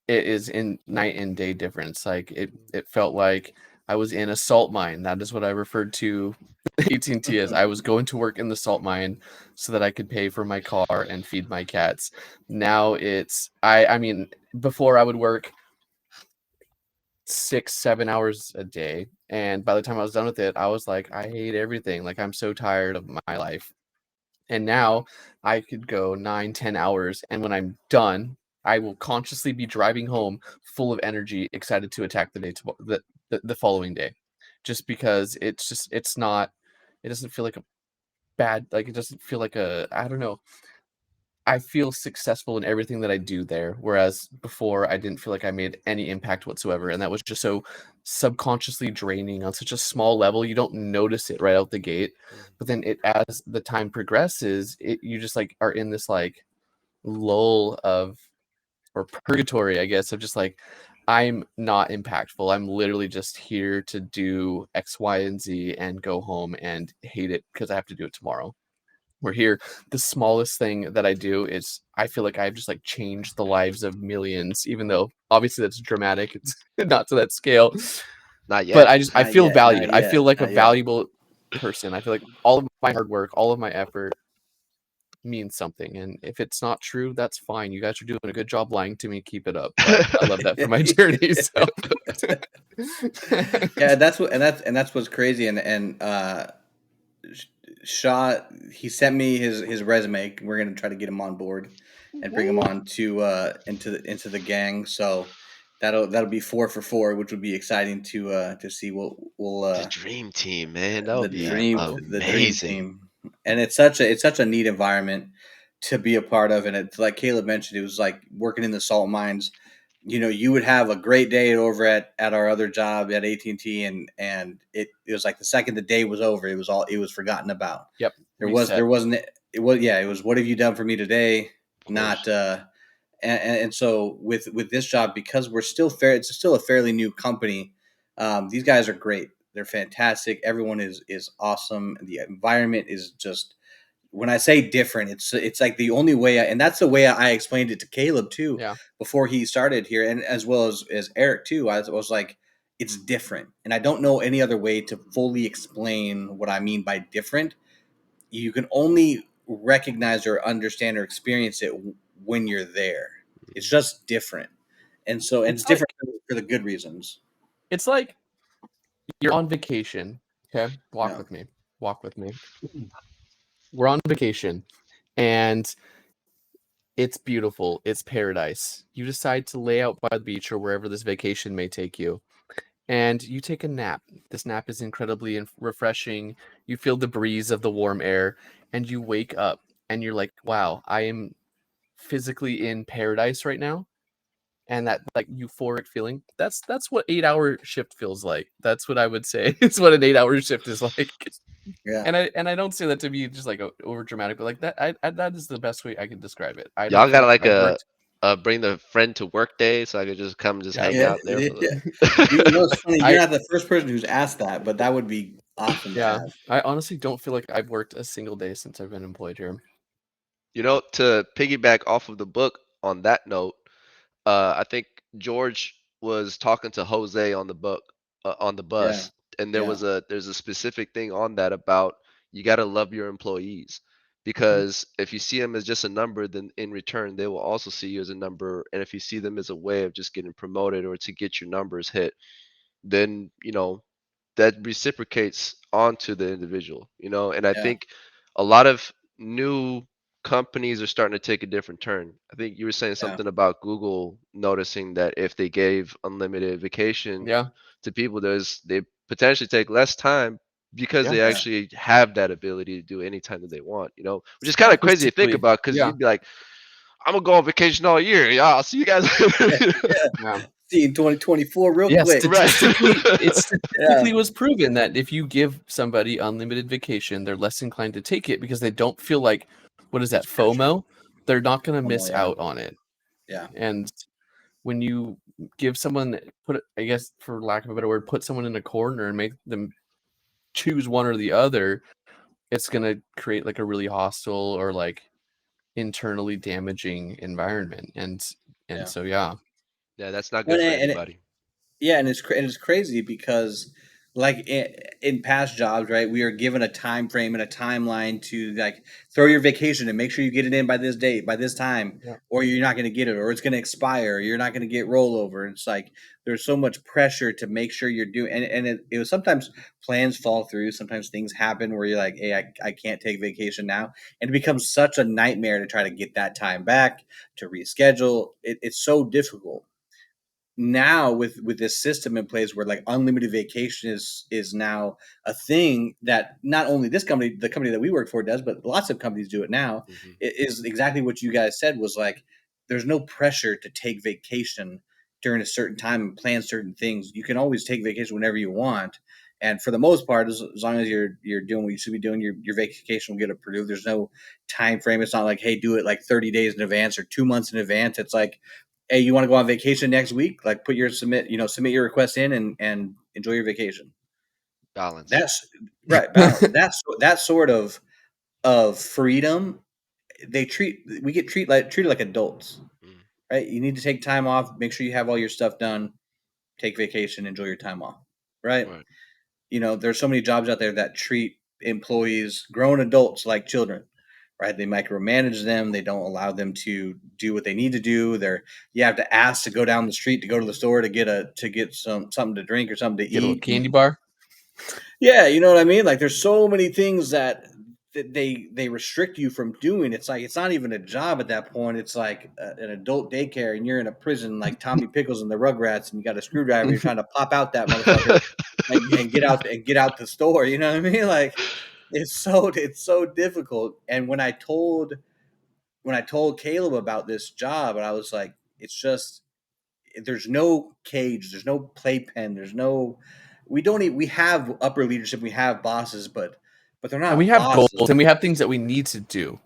It is in night and day difference. Like it felt like I was in a salt mine. That is what I referred to AT&T as. I was going to work in the salt mine so that I could pay for my car and feed my cats. Now I mean, before I would work 6, 7 hours a day, and by the time I was done with it, I was like, I hate everything. Like I'm so tired of my life. And now I could go 9, 10 hours, and when I'm done, I will consciously be driving home full of energy, excited to attack the day the following day. Just because it's not, it doesn't feel like a bad, like it doesn't feel like a, I don't know. I feel successful in everything that I do there, whereas before I didn't feel like I made any impact whatsoever, and that was just so subconsciously draining on such a small level. You don't notice it right out the gate, but then as the time progresses, you just like are in this like lull of, or purgatory, I guess, of just like I'm not impactful. I'm literally just here to do X, Y, and Z and go home and hate it because I have to do it tomorrow. We're here. The smallest thing that I do is I feel like I've just like changed the lives of millions, even though obviously that's dramatic. It's not to that scale, Not but yet. I Not feel yet, valued. not I yet, feel like a not yet. valuable person. I feel like all of my hard work, all of my effort means something. And if it's not true, that's fine. You guys are doing a good job lying to me. Keep it up. But I love that for my journey. So Yeah, that's what's crazy. And Shaw, he sent me his resume. We're gonna try to get him on board and bring him on to into the gang. So that'll be 4 for 4, which would be exciting to see. We'll The dream team, man. That the would be yeah, dream bro. the dream amazing. team, and it's such a neat environment to be a part of. And it's like Caleb mentioned, it was like working in the salt mines. You would have a great day over at our other job at AT&T, and it was like the second the day was over, it was forgotten about. Yep. There Reset. wasn't it was yeah, it was, what have you done for me today? Of Not course. and so with this job, because it's still a fairly new company. These guys are great. They're fantastic. Everyone is awesome. The environment is just, when I say different, it's like the only way, and that's the way I explained it to Caleb too Yeah. before he started here, and as well as Eric too. I was like, it's different, and I don't know any other way to fully explain what I mean by different. You can only recognize or understand or experience it when you're there. It's Mhm. just different, and it's It's different like for the good reasons. it's like you're on vacation. Okay, walk No, with me. Walk with me. We're on vacation, and it's beautiful. It's paradise. You decide to lay out by the beach or wherever this vacation may take you, and you take a nap. This nap is incredibly refreshing. You feel the breeze of the warm air, and you wake up, and you're like, "Wow, I am physically in paradise right now." And that like euphoric feeling, that's what 8-hour shift feels like. That's what I would say. It's what an 8-hour shift is like. yeah, And I don't say that to be just like over dramatic, but like that that is the best way I can describe it. I don't Y'all feel got like like I've worked. a bring the friend to work day, so I could just come just Yeah, hang yeah, out there for yeah. the. It's funny. You're I not the first person who's asked that, but that would be awesome to yeah, have. I honestly don't feel like I've worked a single day since I've been employed here. To piggyback off of the book on that note, I think George was talking to Jose on the book on the Yeah, bus, and yeah, there's a specific thing on that about you got to love your employees. because if you see them as just a number, then in return they will also see you as a number. And if you see them as a way of just getting promoted or to get your numbers hit, then that reciprocates onto the individual. And I Yeah, think a lot of new companies are starting to take a different turn. I think you were saying yeah, something about Google noticing that if they gave unlimited vacation Yeah. to people, they potentially take less time because Yeah. they yeah. actually have that ability to do any time that they want, which is kind of crazy to think Statistically, about because yeah. you'd be like, I'm gonna go on vacation all year. Yeah, I'll see you guys. Yeah. Yeah. See you in 2024 real Yeah, quick. Right. statistically, it Yeah. statistically was proven that if you give somebody unlimited vacation, they're less inclined to take it because they don't feel like, what is that, It's pressure. FOMO? They're not going to Oh, miss yeah. out on it. Yeah. And when you give someone, I guess for lack of a better word, put someone in a corner and make them choose one or the other, it's going to create like a really hostile or like internally damaging environment. And Yeah. so yeah. Yeah, that's not Well, good for and anybody. yeah, and it's crazy because like in past jobs, right? We are given a time frame and a timeline to like throw your vacation and make sure you get it in by this date, by this time, Yeah. or you're not going to get it, or it's going to expire. Or you're not going to get rollover. It's like there's so much pressure to make sure you're doing, and it was sometimes plans fall through. Sometimes things happen where you're like, hey, I can't take vacation now, and it becomes such a nightmare to try to get that time back to reschedule. It's so difficult now with this system in place where like unlimited vacation is now a thing that not only this company, the company that we work for, does, but lots of companies do it now. Hmm. It is exactly what you guys said, was like there's no pressure to take vacation during a certain time and plan certain things. You can always take vacation whenever you want, and for the most part, as long as you're doing what you should be doing, your vacation will get approved. There's no time frame. It's not like, hey, do it like 30 days in advance or 2 months in advance. It's like, hey, you want to go on vacation next week? Like put your submit your request in and enjoy your vacation. Balance. That's right, balance. That's that sort of freedom. We get treated like adults, Mm, right? You need to take time off, make sure you have all your stuff done, take vacation, enjoy your time off, right? right. There's so many jobs out there that treat employees, grown adults, like children, right? They micromanage them. They don't allow them to do what they need to do. You have to ask to go down the street to go to the store to get something to drink or something to Get a little eat. candy bar. Yeah, you know what I mean? Like there's so many things that they restrict you from doing. It's like it's not even a job at that point. It's like an adult daycare, and you're in a prison like Tommy Pickles and the Rugrats, and you got a screwdriver. You're trying to pop out that motherfucker and get out the store. You know what I mean? Like it's so difficult. And when I told Caleb about this job, and I was like, it's just there's no cage, there's no playpen, there's no we have upper leadership, we have bosses, but they're And we not have bosses. goals and we have things that we need to do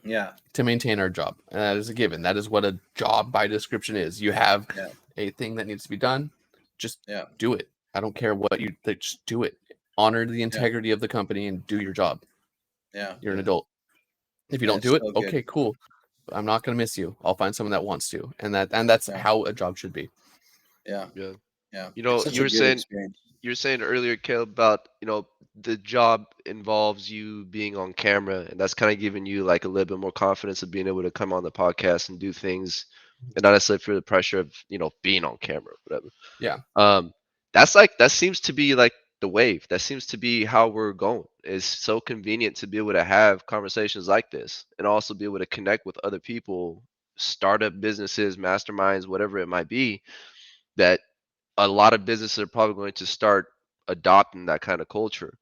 Yeah, to maintain our job. And that is a given. That is what a job by description is. You have yeah, a thing that needs to be done. Just yeah, do it. I don't care what just do it. Honor the yeah, integrity of the company and do your job. yeah, You're an Yeah. adult. If you yeah. don't It's do it, so good. okay, cool. I'm not going to miss you. I'll find someone that wants to. And that's Yeah, how a job should be. yeah, Yeah. yeah. You It's know, such you a were good saying experience. you were saying earlier, Caleb, about the job involves you being on camera, and that's kind of giving you like a little bit more confidence of being able to come on the podcast and do things, and not necessarily feel the pressure of being on camera, or whatever. Yeah. Um, that seems to be like the wave. That seems to be how we're going. It's so convenient to be able to have conversations like this, and also be able to connect with other people, startup businesses, masterminds, whatever it might be. That a lot of businesses are probably going to start adopting that kind of culture.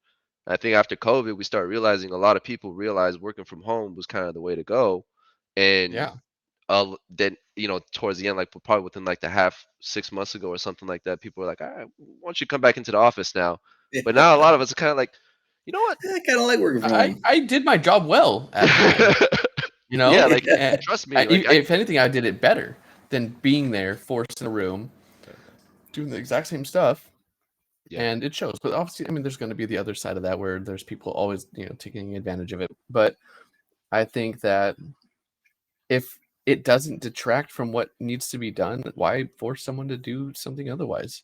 I think after COVID, we start realizing a lot of people realized working from home was kind of the way to go. And Yeah. then, towards the end, like probably within like the half 6 months ago or something like that, people were like, all right, why don't you come back into the office now? But now a Yeah, lot of us are kind of like, you know what? I kind of like working from home. I did my job well at home. You Yeah, know, like Yeah, trust me, like if anything, I did it better than being there, forced in a room, doing the exact same stuff, yeah, and it shows. But obviously, I mean, there's going to be the other side of that where there's people always, taking advantage of it. But I think that if it doesn't detract from what needs to be done, why force someone to do something otherwise?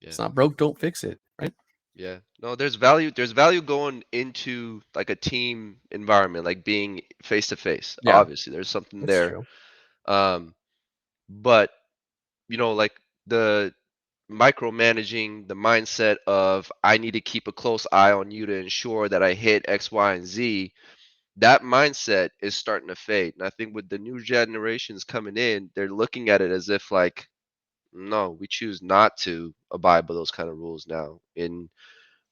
yeah. It's not broke, don't fix it, right? Yeah. No, there's value going into like a team environment, like being face to face. Yeah, Obviously, there's something it's there. true. Um, but like the micromanaging, the mindset of I need to keep a close eye on you to ensure that I hit X, Y, and Z, that mindset is starting to fade. And I think with the new generations coming in, they're looking at it as if like, no, we choose not to abide by those kind of rules now. And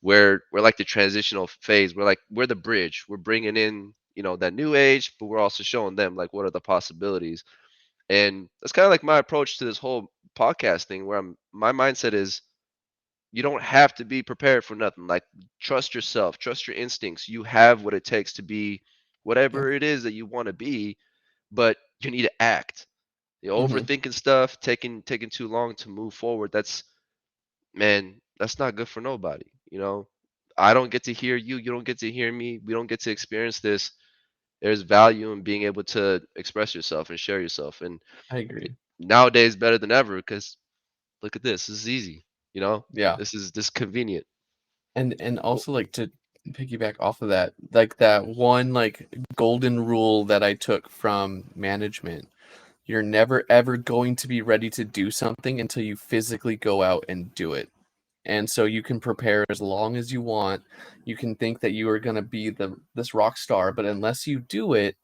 we're like the transitional phase. We're the bridge. We're bringing in, that new age, but we're also showing them like what are the possibilities. And that's kind of like my approach to this whole podcast thing, where my mindset is you don't have to be prepared for nothing. Like trust yourself, trust your instincts. You have what it takes to be Yeah. whatever it is that you want to be, but you need to act. Hmm. Overthinking stuff, taking too long to move forward. Man, that's not good for nobody. I don't get to hear you. You don't get to hear me. We don't get to experience this. There's value in being able to express yourself and share yourself. And I agree. nowadays, better than ever, because look at this. This is easy. Yeah. This is convenient. And Well, also like to piggyback off of that, like that one like golden rule that I took from management. You're never ever going to be ready to do something until you physically go out and do it. And so you can prepare as long as you want. You can think that you are going to be this rock star, but unless you do it,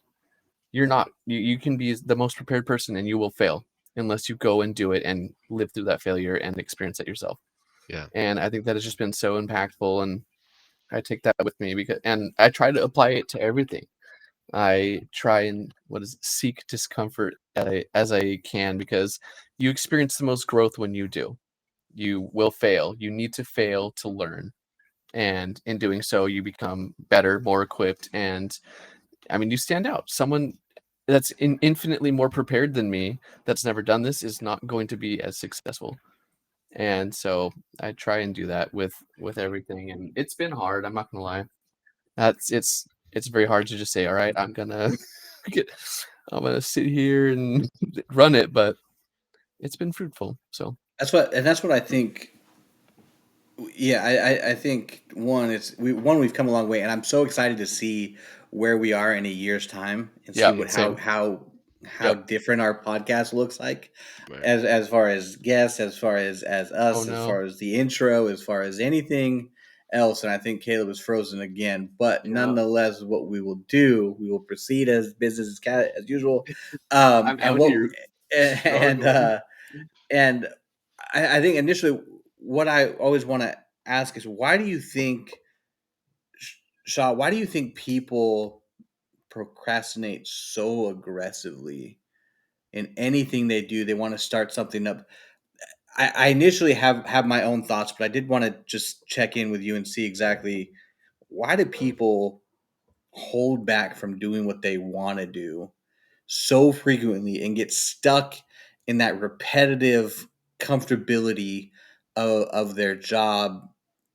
you're not. You can be the most prepared person and you will fail unless you go and do it and live through that failure and experience it yourself. Yeah. And I think that has just been so impactful, and I take that with me because and I try to apply it to everything. I try and seek discomfort as I can because you experience the most growth when you do. You will fail. You need to fail to learn. And in doing so, you become better, more equipped, and I mean, you stand out. Someone that's infinitely more prepared than me, that's never done this, is not going to be as successful. And so I try and do that with everything, and it's been hard. I'm not gonna lie. That's it's very hard to just say, all right, I'm gonna get, I'm gonna sit here and run it, but it's been fruitful. So that's what I think. Yeah, I think we've come a long way, and I'm so excited to see where we are in a year's time and see yeah, what same. how Yep. different our podcast looks like, Right. as far as guests, as far as Oh us, as no. far as the intro, as far as anything else. And I think Caleb is frozen again, but Yeah. nonetheless, what we will do, we will proceed as business as usual, I'm and out what here and struggling. and I think initially what I always want to ask is why do you think, Shaw, why do you think people procrastinate so aggressively in anything they do? They want to start something up. I initially have my own thoughts, but I did want to just check in with you and see exactly why do people hold back from doing what they want to do so frequently and get stuck in that repetitive comfortability of their job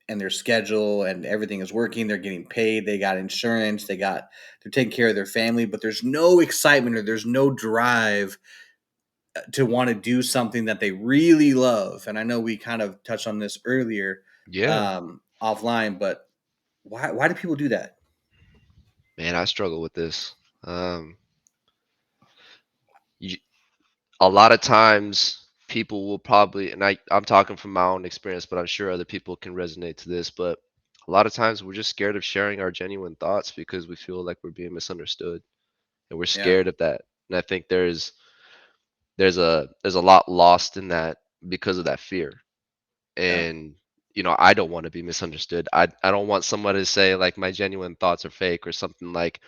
and their schedule, and everything is working, they're getting paid, they got insurance, they're taking care of their family, but there's no excitement or there's no drive to want to do something that they really love. And I know we kind of touched on this earlier, Yeah. offline, but why do people do that? Man, I struggle with this. Um, you, a lot of times people will probably, and I'm talking from my own experience, but I'm sure other people can resonate to this, but a lot of times we're just scared of sharing our genuine thoughts because we feel like we're being misunderstood, and we're Yeah, scared of that. And I think there's a lot lost in that because of that fear. yeah, And I don't want to be misunderstood. I don't want somebody to say like my genuine thoughts are fake or something, like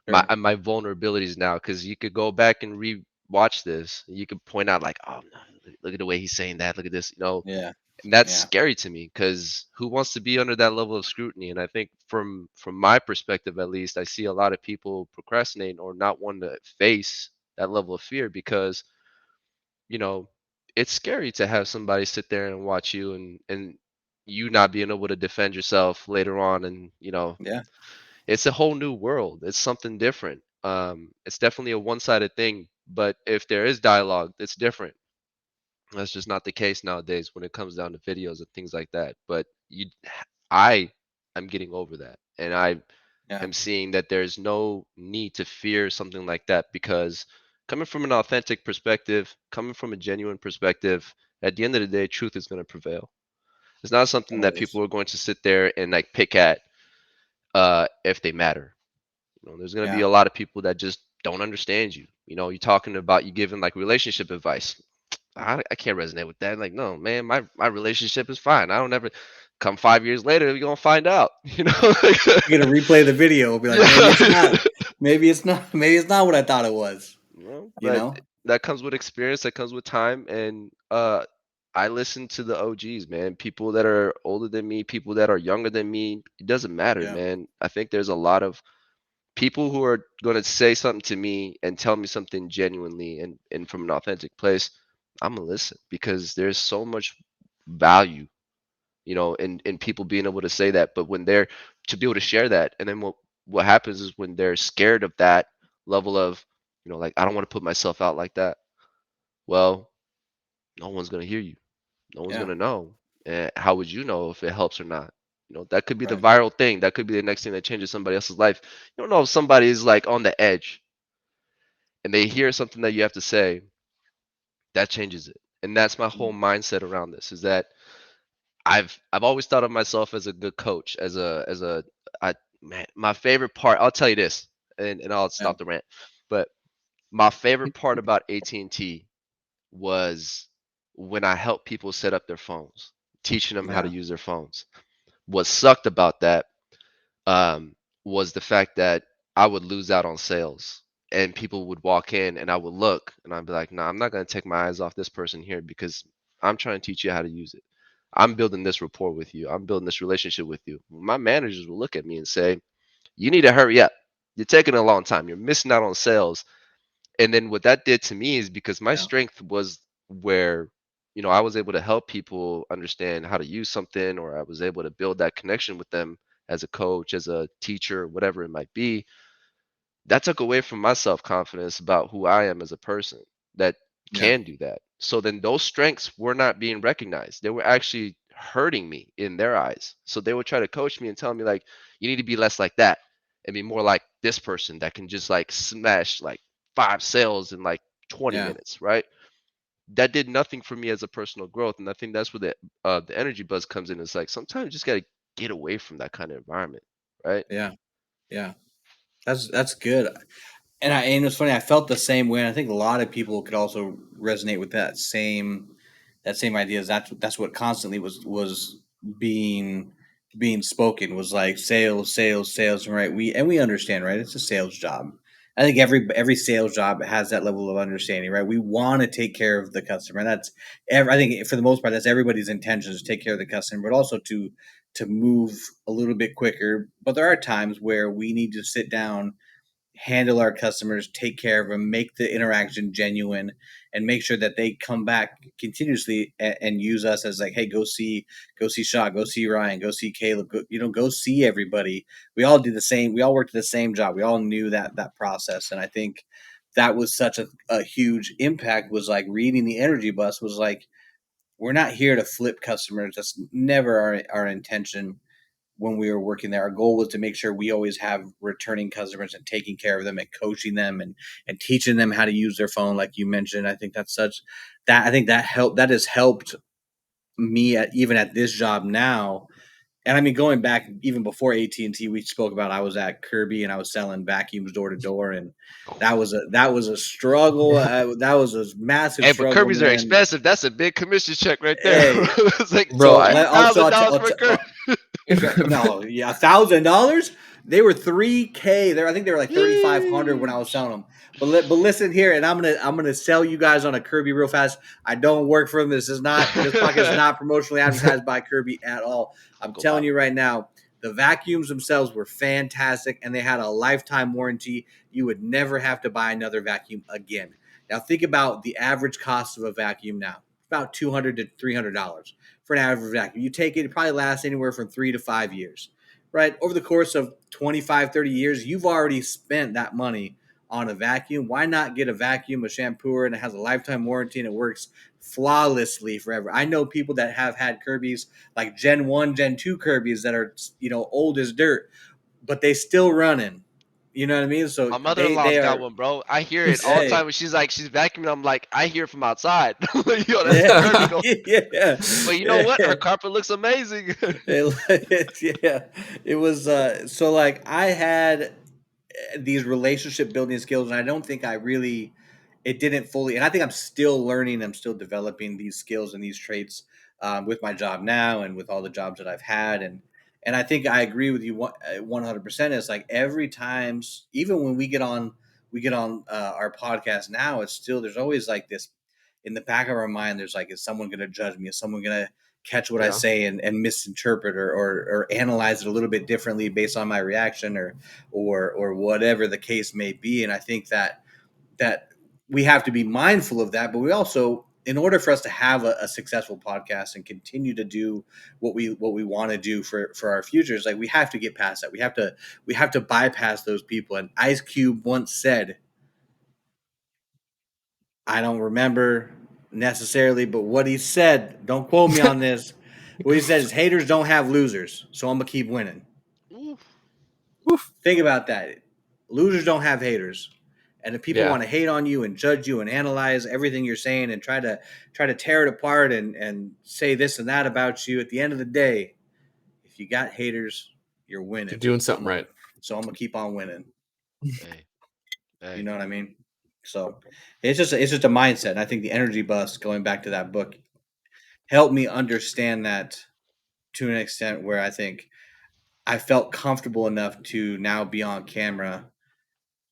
sure, my vulnerabilities now, because you could go back and re-watch this. You could point out like, oh no, look at the way he's saying that. Look at this, yeah, and that's yeah, scary to me because who wants to be under that level of scrutiny? And I think from my perspective, at least, I see a lot of people procrastinate or not want to face that level of fear because you know it's scary to have somebody sit there and watch you and you not being able to defend yourself later on, and yeah, it's a whole new world. It's something different. It's definitely a one-sided thing, but if there is dialogue, it's different. That's just not the case nowadays when it comes down to videos and things like that. But I am getting over that, and I Yeah, am seeing that there's no need to fear something like that because coming from an authentic perspective, coming from a genuine perspective, at the end of the day, truth is going to prevail. It's not something that always. people are going to sit there and like pick at if they matter. You know, there's going to be Yeah, a lot of people that just don't understand you. You know, you're talking about you giving like relationship advice. I can't resonate with that. Like, no, man, my relationship is fine. I don't ever come 5 years later, you're gonna find out. You know, you're gonna replay the video, be like, maybe it's yeah. not, maybe it's not, maybe it's not what I thought it was. Well, You but know? that comes with experience, that comes with time, and I listen to the OGs, man. People that are older than me, people that are younger than me. It doesn't matter, Yeah, man. I think there's a lot of people who are going to say something to me and tell me something genuinely and from an authentic place. I'm gonna listen because there's so much value, you know, in people being able to say that. But when they're to be able to share that, and then what happens is when they're scared of that level of, you know, like I don't want to put myself out like that. Well, no one's gonna hear you. No one's yeah, gonna know. And how would you know if it helps or not? You know, that could be the right. viral thing. That could be the next thing that changes somebody else's life. You don't know if somebody is like on the edge and they hear something that you have to say, that changes it. And that's my whole mindset around this is that I've always thought of myself as a good coach, as a I man, my favorite part, I'll tell you this, and I'll Yeah, stop the rant. But my favorite part about AT&T was when I helped people set up their phones, teaching them how to yeah, use their phones. What sucked about that um, was the fact that I would lose out on sales and people would walk in and I would look and I'd be like, nah, I'm not going to take my eyes off this person here because I'm trying to teach you how to use it. I'm building this rapport with you. I'm building this relationship with you. My managers will look at me and say, you need to hurry up. You're taking a long time. You're missing out on sales. And then what that did to me is because my yeah, strength was where, you know, I was able to help people understand how to use something, or I was able to build that connection with them as a coach, as a teacher, whatever it might be. That took away from my self-confidence about who I am as a person that yeah, can do that. So then those strengths were not being recognized. They were actually hurting me in their eyes. So they would try to coach me and tell me like, you need to be less like that and be more like this person that can just like smash like 5 sales in like 20 yeah, minutes, right? That did nothing for me as a personal growth. And I think that's where the energy buzz comes in. It's like sometimes you just gotta get away from that kind of environment, right? yeah, yeah. That's good. And it's funny. I felt the same way. And I think a lot of people could also resonate with that same ideas. That's what constantly was being being spoken was like sales, sales, sales. Right? We understand, right? It's a sales job. I think every sales job has that level of understanding, right? We want to take care of the customer. And I think for the most part, that's everybody's intention is to take care of the customer, but also to move a little bit quicker. But there are times where we need to sit down, handle our customers, take care of them, make the interaction genuine, and make sure that they come back continuously and use us as like, hey, go see Shaw, go see Ryan, go see Caleb, go see everybody. We all did the same. We all worked the same job. We all knew that process, and I think that was such a huge impact. Was like reading the energy bus was like, we're not here to flip customers. That's never our intention when we were working there. Our goal was to make sure we always have returning customers and taking care of them and coaching them and teaching them how to use their phone, like you mentioned. I think I think that has helped me even at this job now. And I mean, going back even before AT&T, we spoke about I was at Kirby and I was selling vacuums door to door, and that was a struggle. That was a massive Hey, but struggle, Kirby's are man. expensive. That's a big commission check right there. Hey, It's like Bro, so I two let also thousand dollars for a Kirby. no, yeah, $1,000. They were 3K. There, I think they were like 3,500 when I was Yeesh. selling them. But listen here, and I'm gonna sell you guys on a Kirby real fast. I don't work for them. This podcast is not promotionally advertised by Kirby at all. I'm Go telling buy you right now, the vacuums themselves were fantastic, and they had a lifetime warranty. You would never have to buy another vacuum again. Now think about the average cost of a vacuum now, about $200 to $300 for an average vacuum. You take it, it probably lasts anywhere from 3 to 5 years, right? Over the course of 25, 30 years, you've already spent that money on a vacuum. Why not get a vacuum, a shampooer, and it has a lifetime warranty and it works flawlessly forever? I know people that have had Kirby's, like Gen 1, Gen 2 Kirby's that are, old as dirt, but they still running. You know what I mean? So My they mother-in-law's got are, one, bro. I hear it all the hey, time when she's vacuuming. I'm like, I hear it from outside. Yo, that's the yeah, Kirby go. yeah. But you know what? Her carpet looks amazing. Yeah, it was so like I had these relationship building skills, and I don't think I really, it didn't fully, and I think I'm still learning, I'm still developing these skills and these traits with my job now and with all the jobs that I've had. And I think I agree with you 100%. It's like every times, even when we get on our podcast now, it's still, there's always like this in the back of our mind. There's like, is someone going to judge me? Is someone going to catch what I Yeah. say and misinterpret or analyze it a little bit differently based on my reaction or whatever the case may be? And I think that we have to be mindful of that, but we also, in order for us to have a successful podcast and continue to do what we want to do for our futures, like we have to get past that. We have to bypass those people. And Ice Cube once said, I don't remember necessarily, but what he said, don't quote me on this. What he said is, haters don't have losers, so I'm gonna keep winning. Oof. Oof. Think about that. Losers don't have haters. And if people Yeah. want to hate on you and judge you and analyze everything you're saying and try to tear it apart and say this and that about you, at the end of the day, if you got haters, you're You're winning. doing So something right. I'm gonna keep on winning. Hey, You hey. know what I mean? So it's just a mindset. And I think the energy bus, going back to that book, helped me understand that to an extent where I think I felt comfortable enough to now be on camera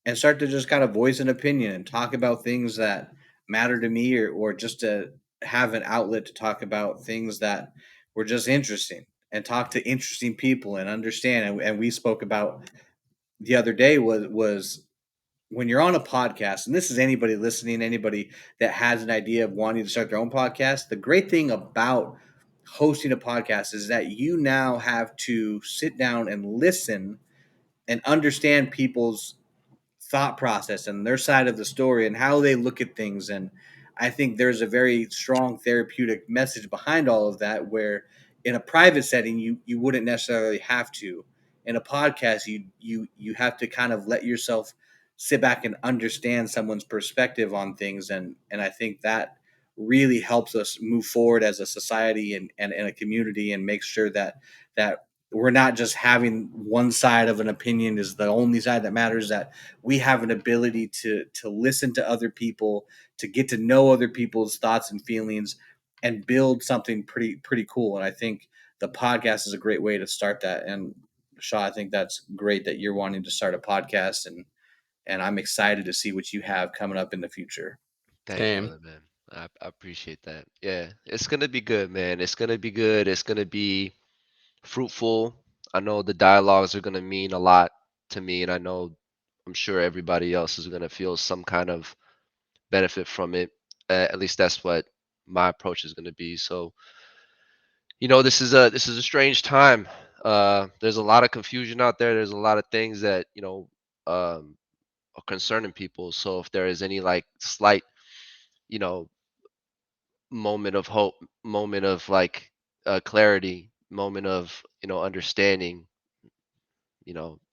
and start to just kind of voice an opinion and talk about things that matter to me, or just to have an outlet to talk about things that were just interesting and talk to interesting people and understand. And we spoke about the other day was when you're on a podcast, and this is anybody listening, anybody that has an idea of wanting to start their own podcast, the great thing about hosting a podcast is that you now have to sit down and listen and understand people's thought process and their side of the story and how they look at things. And I think there's a very strong therapeutic message behind all of that, where in a private setting you wouldn't necessarily have to. In a podcast, you have to kind of let yourself sit back and understand someone's perspective on things. And I think that really helps us move forward as a society and a community, and make sure that we're not just having one side of an opinion is the only side that matters, that we have an ability to listen to other people, to get to know other people's thoughts and feelings, and build something pretty cool. And I think the podcast is a great way to start that. And Shaw, I think that's great that you're wanting to start a podcast, and I'm excited to see what you have coming up in the future. Thank you, Same. brother, man. I appreciate that. Yeah, it's gonna be good, man. It's gonna be good. It's gonna be fruitful. I know the dialogues are gonna mean a lot to me, and I'm sure everybody else is gonna feel some kind of benefit from it. At least that's what my approach is gonna be. So, this is a strange time. There's a lot of confusion out there. There's a lot of things that um, are concerning people. So if there is any like slight, you know, moment of hope, moment of like clarity, moment of understanding,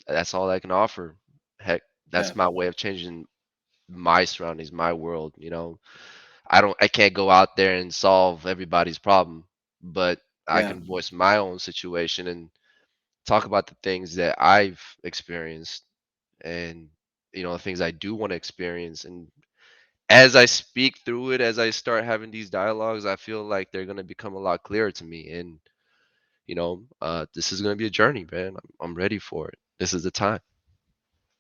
that's all I can offer. Heck, Yeah, that's my way of changing my surroundings, my world. I can't go out there and solve everybody's problem, but I yeah, can voice my own situation and talk about the things that I've experienced, and the things I do want to experience. And as I speak through it, as I start having these dialogues, I feel like they're gonna become a lot clearer to me. And this is gonna be a journey, man. I'm ready for it. This is the time.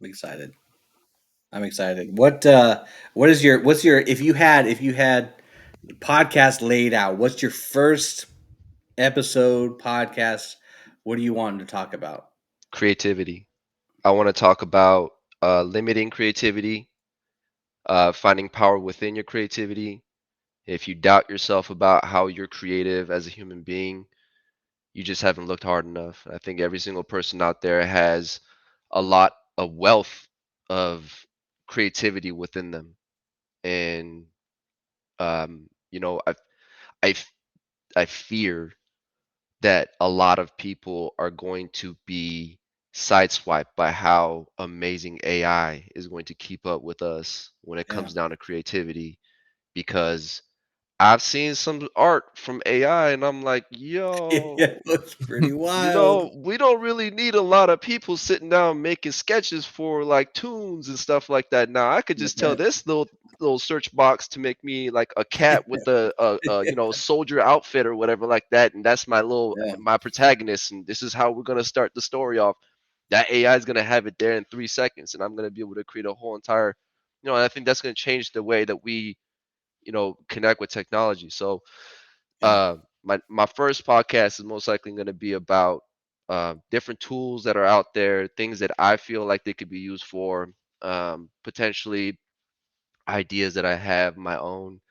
I'm excited. I'm excited. What's your if you had podcast laid out, what's your first episode podcast? What do you want to talk about? Creativity. I want to talk about limiting creativity, finding power within your creativity. If you doubt yourself about how you're creative as a human being, you just haven't looked hard enough. I think every single person out there has a lot of wealth of creativity within them. And you know, I f- I fear that a lot of people are going to be sideswiped by how amazing AI is going to keep up with us when it Yeah. comes down to creativity, because I've seen some art from AI and I'm like, Yeah, yo, it's pretty you wild. know, we don't really need a lot of people sitting down making sketches for like tunes and stuff like that. Now I could That's just tell right. this little search box to make me like a cat with a you know, soldier outfit or whatever like that, and that's Yeah. my protagonist, and this is how we're gonna start the story off. That AI is gonna have it there in 3 seconds, and I'm gonna be able to create a whole entire, you know. And I think that's gonna change the way that we, you know, connect with technology. So Yeah. my first podcast is most likely going to be about different tools that are out there, things that I feel like they could be used for, potentially ideas that I have, my own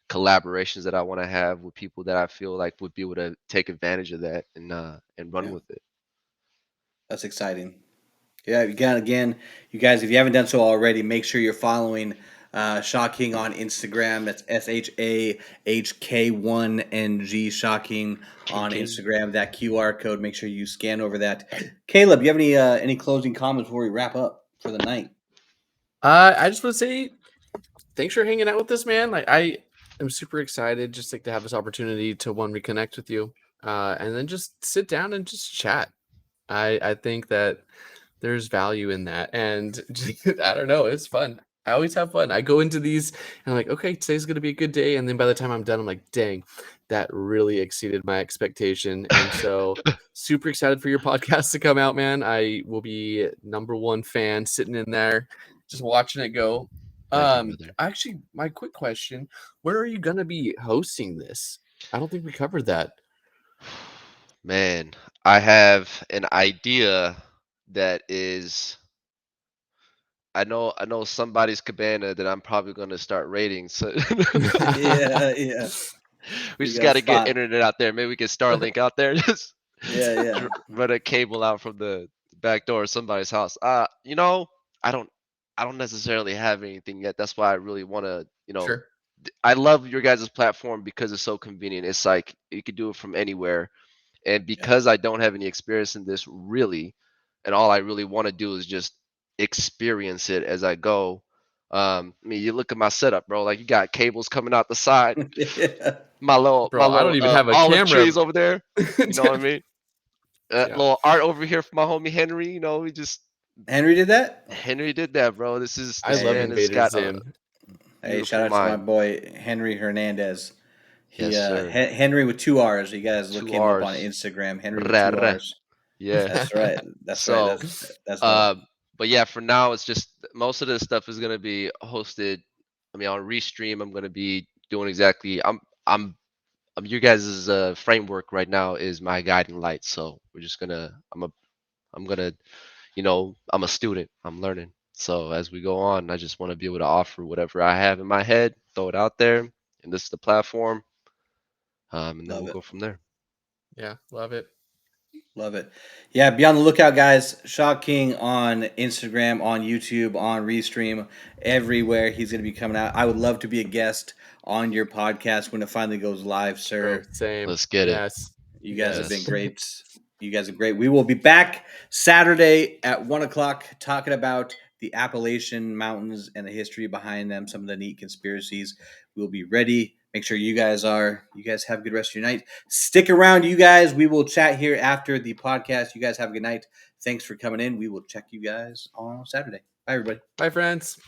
collaborations that I want to have with people that I feel like would be able to take advantage of that and run Yeah. with it. That's exciting. Yeah, again, you guys, if you haven't done so already, make sure you're following ShahKing on Instagram. That's SHAHK1NG ShahKing King on King. Instagram. That QR code, make sure you scan over that. Caleb, you have any closing comments before we wrap up for the night? I just want to say thanks for hanging out with us, man. Like I am super excited just like to have this opportunity to one reconnect with you, and then just sit down and just chat. I think that there's value in that, and I don't know, it's fun. I always have fun. I go into these and I'm like, okay, today's gonna be a good day, and then by the time I'm done, I'm like, dang, that really exceeded my expectation, and so super excited for your podcast to come out, man. I will be number one fan, sitting in there, just watching it go. Thank you, brother. Actually, my quick question: where are you gonna be hosting this? I don't think we covered that. Man, I have an idea that is, I know somebody's cabana that I'm probably gonna start raiding. So Yeah, yeah. we You just got a got to get spot. internet out there. Maybe we get Starlink out there. Just Yeah, yeah, run a cable out from the back door of somebody's house. You know, I don't, I don't necessarily have anything yet. That's why I really want to, you know, Sure. I love your guys' platform because it's so convenient. It's like you could do it from anywhere. And yeah. because I don't have any experience in this really, and all I really want to do is just experience it as I go. I mean, you look at my setup, bro. Like you got cables coming out the side, Yeah. my Bro, I don't little even have a olive camera. trees over there. You know what I mean? Yeah. Little art over here for my homie Henry. You know, we just Henry did that. Henry did that, bro. I This love man Hey, has Invader got a Zim. hey, shout beautiful out to my mind. boy Henry Hernandez. He Yes, sir. Henry with two R's. You guys look Two him up on R's. Instagram. Henry with two Rare. R's. Yeah. That's right. That's right. So, That's dope. but yeah, for now, it's just most of this stuff is gonna be hosted. I mean, on Restream, I'm gonna be doing exactly. Your guys' framework right now is my guiding light. So we're just gonna. I'm gonna. You know, I'm a student. I'm learning. So as we go on, I just want to be able to offer whatever I have in my head, throw it out there, and this is the platform. And then Love we'll it. go from there. Yeah, love it. Love it. Yeah, be on the lookout, guys. ShahKing on Instagram, on YouTube, on Restream, everywhere. He's going to be coming out. I would love to be a guest on your podcast when it finally goes live, Bro, sir. same. Let's get it. Yes. You guys have been Yes. Yes. great. You guys are great. We will be back Saturday at 1 o'clock talking about the Appalachian Mountains and the history behind them, some of the neat conspiracies. We'll be ready. Make sure you guys are. You guys have a good rest of your night. Stick around, you guys. We will chat here after the podcast. You guys have a good night. Thanks for coming in. We will check you guys on Saturday. Bye, everybody. Bye, friends.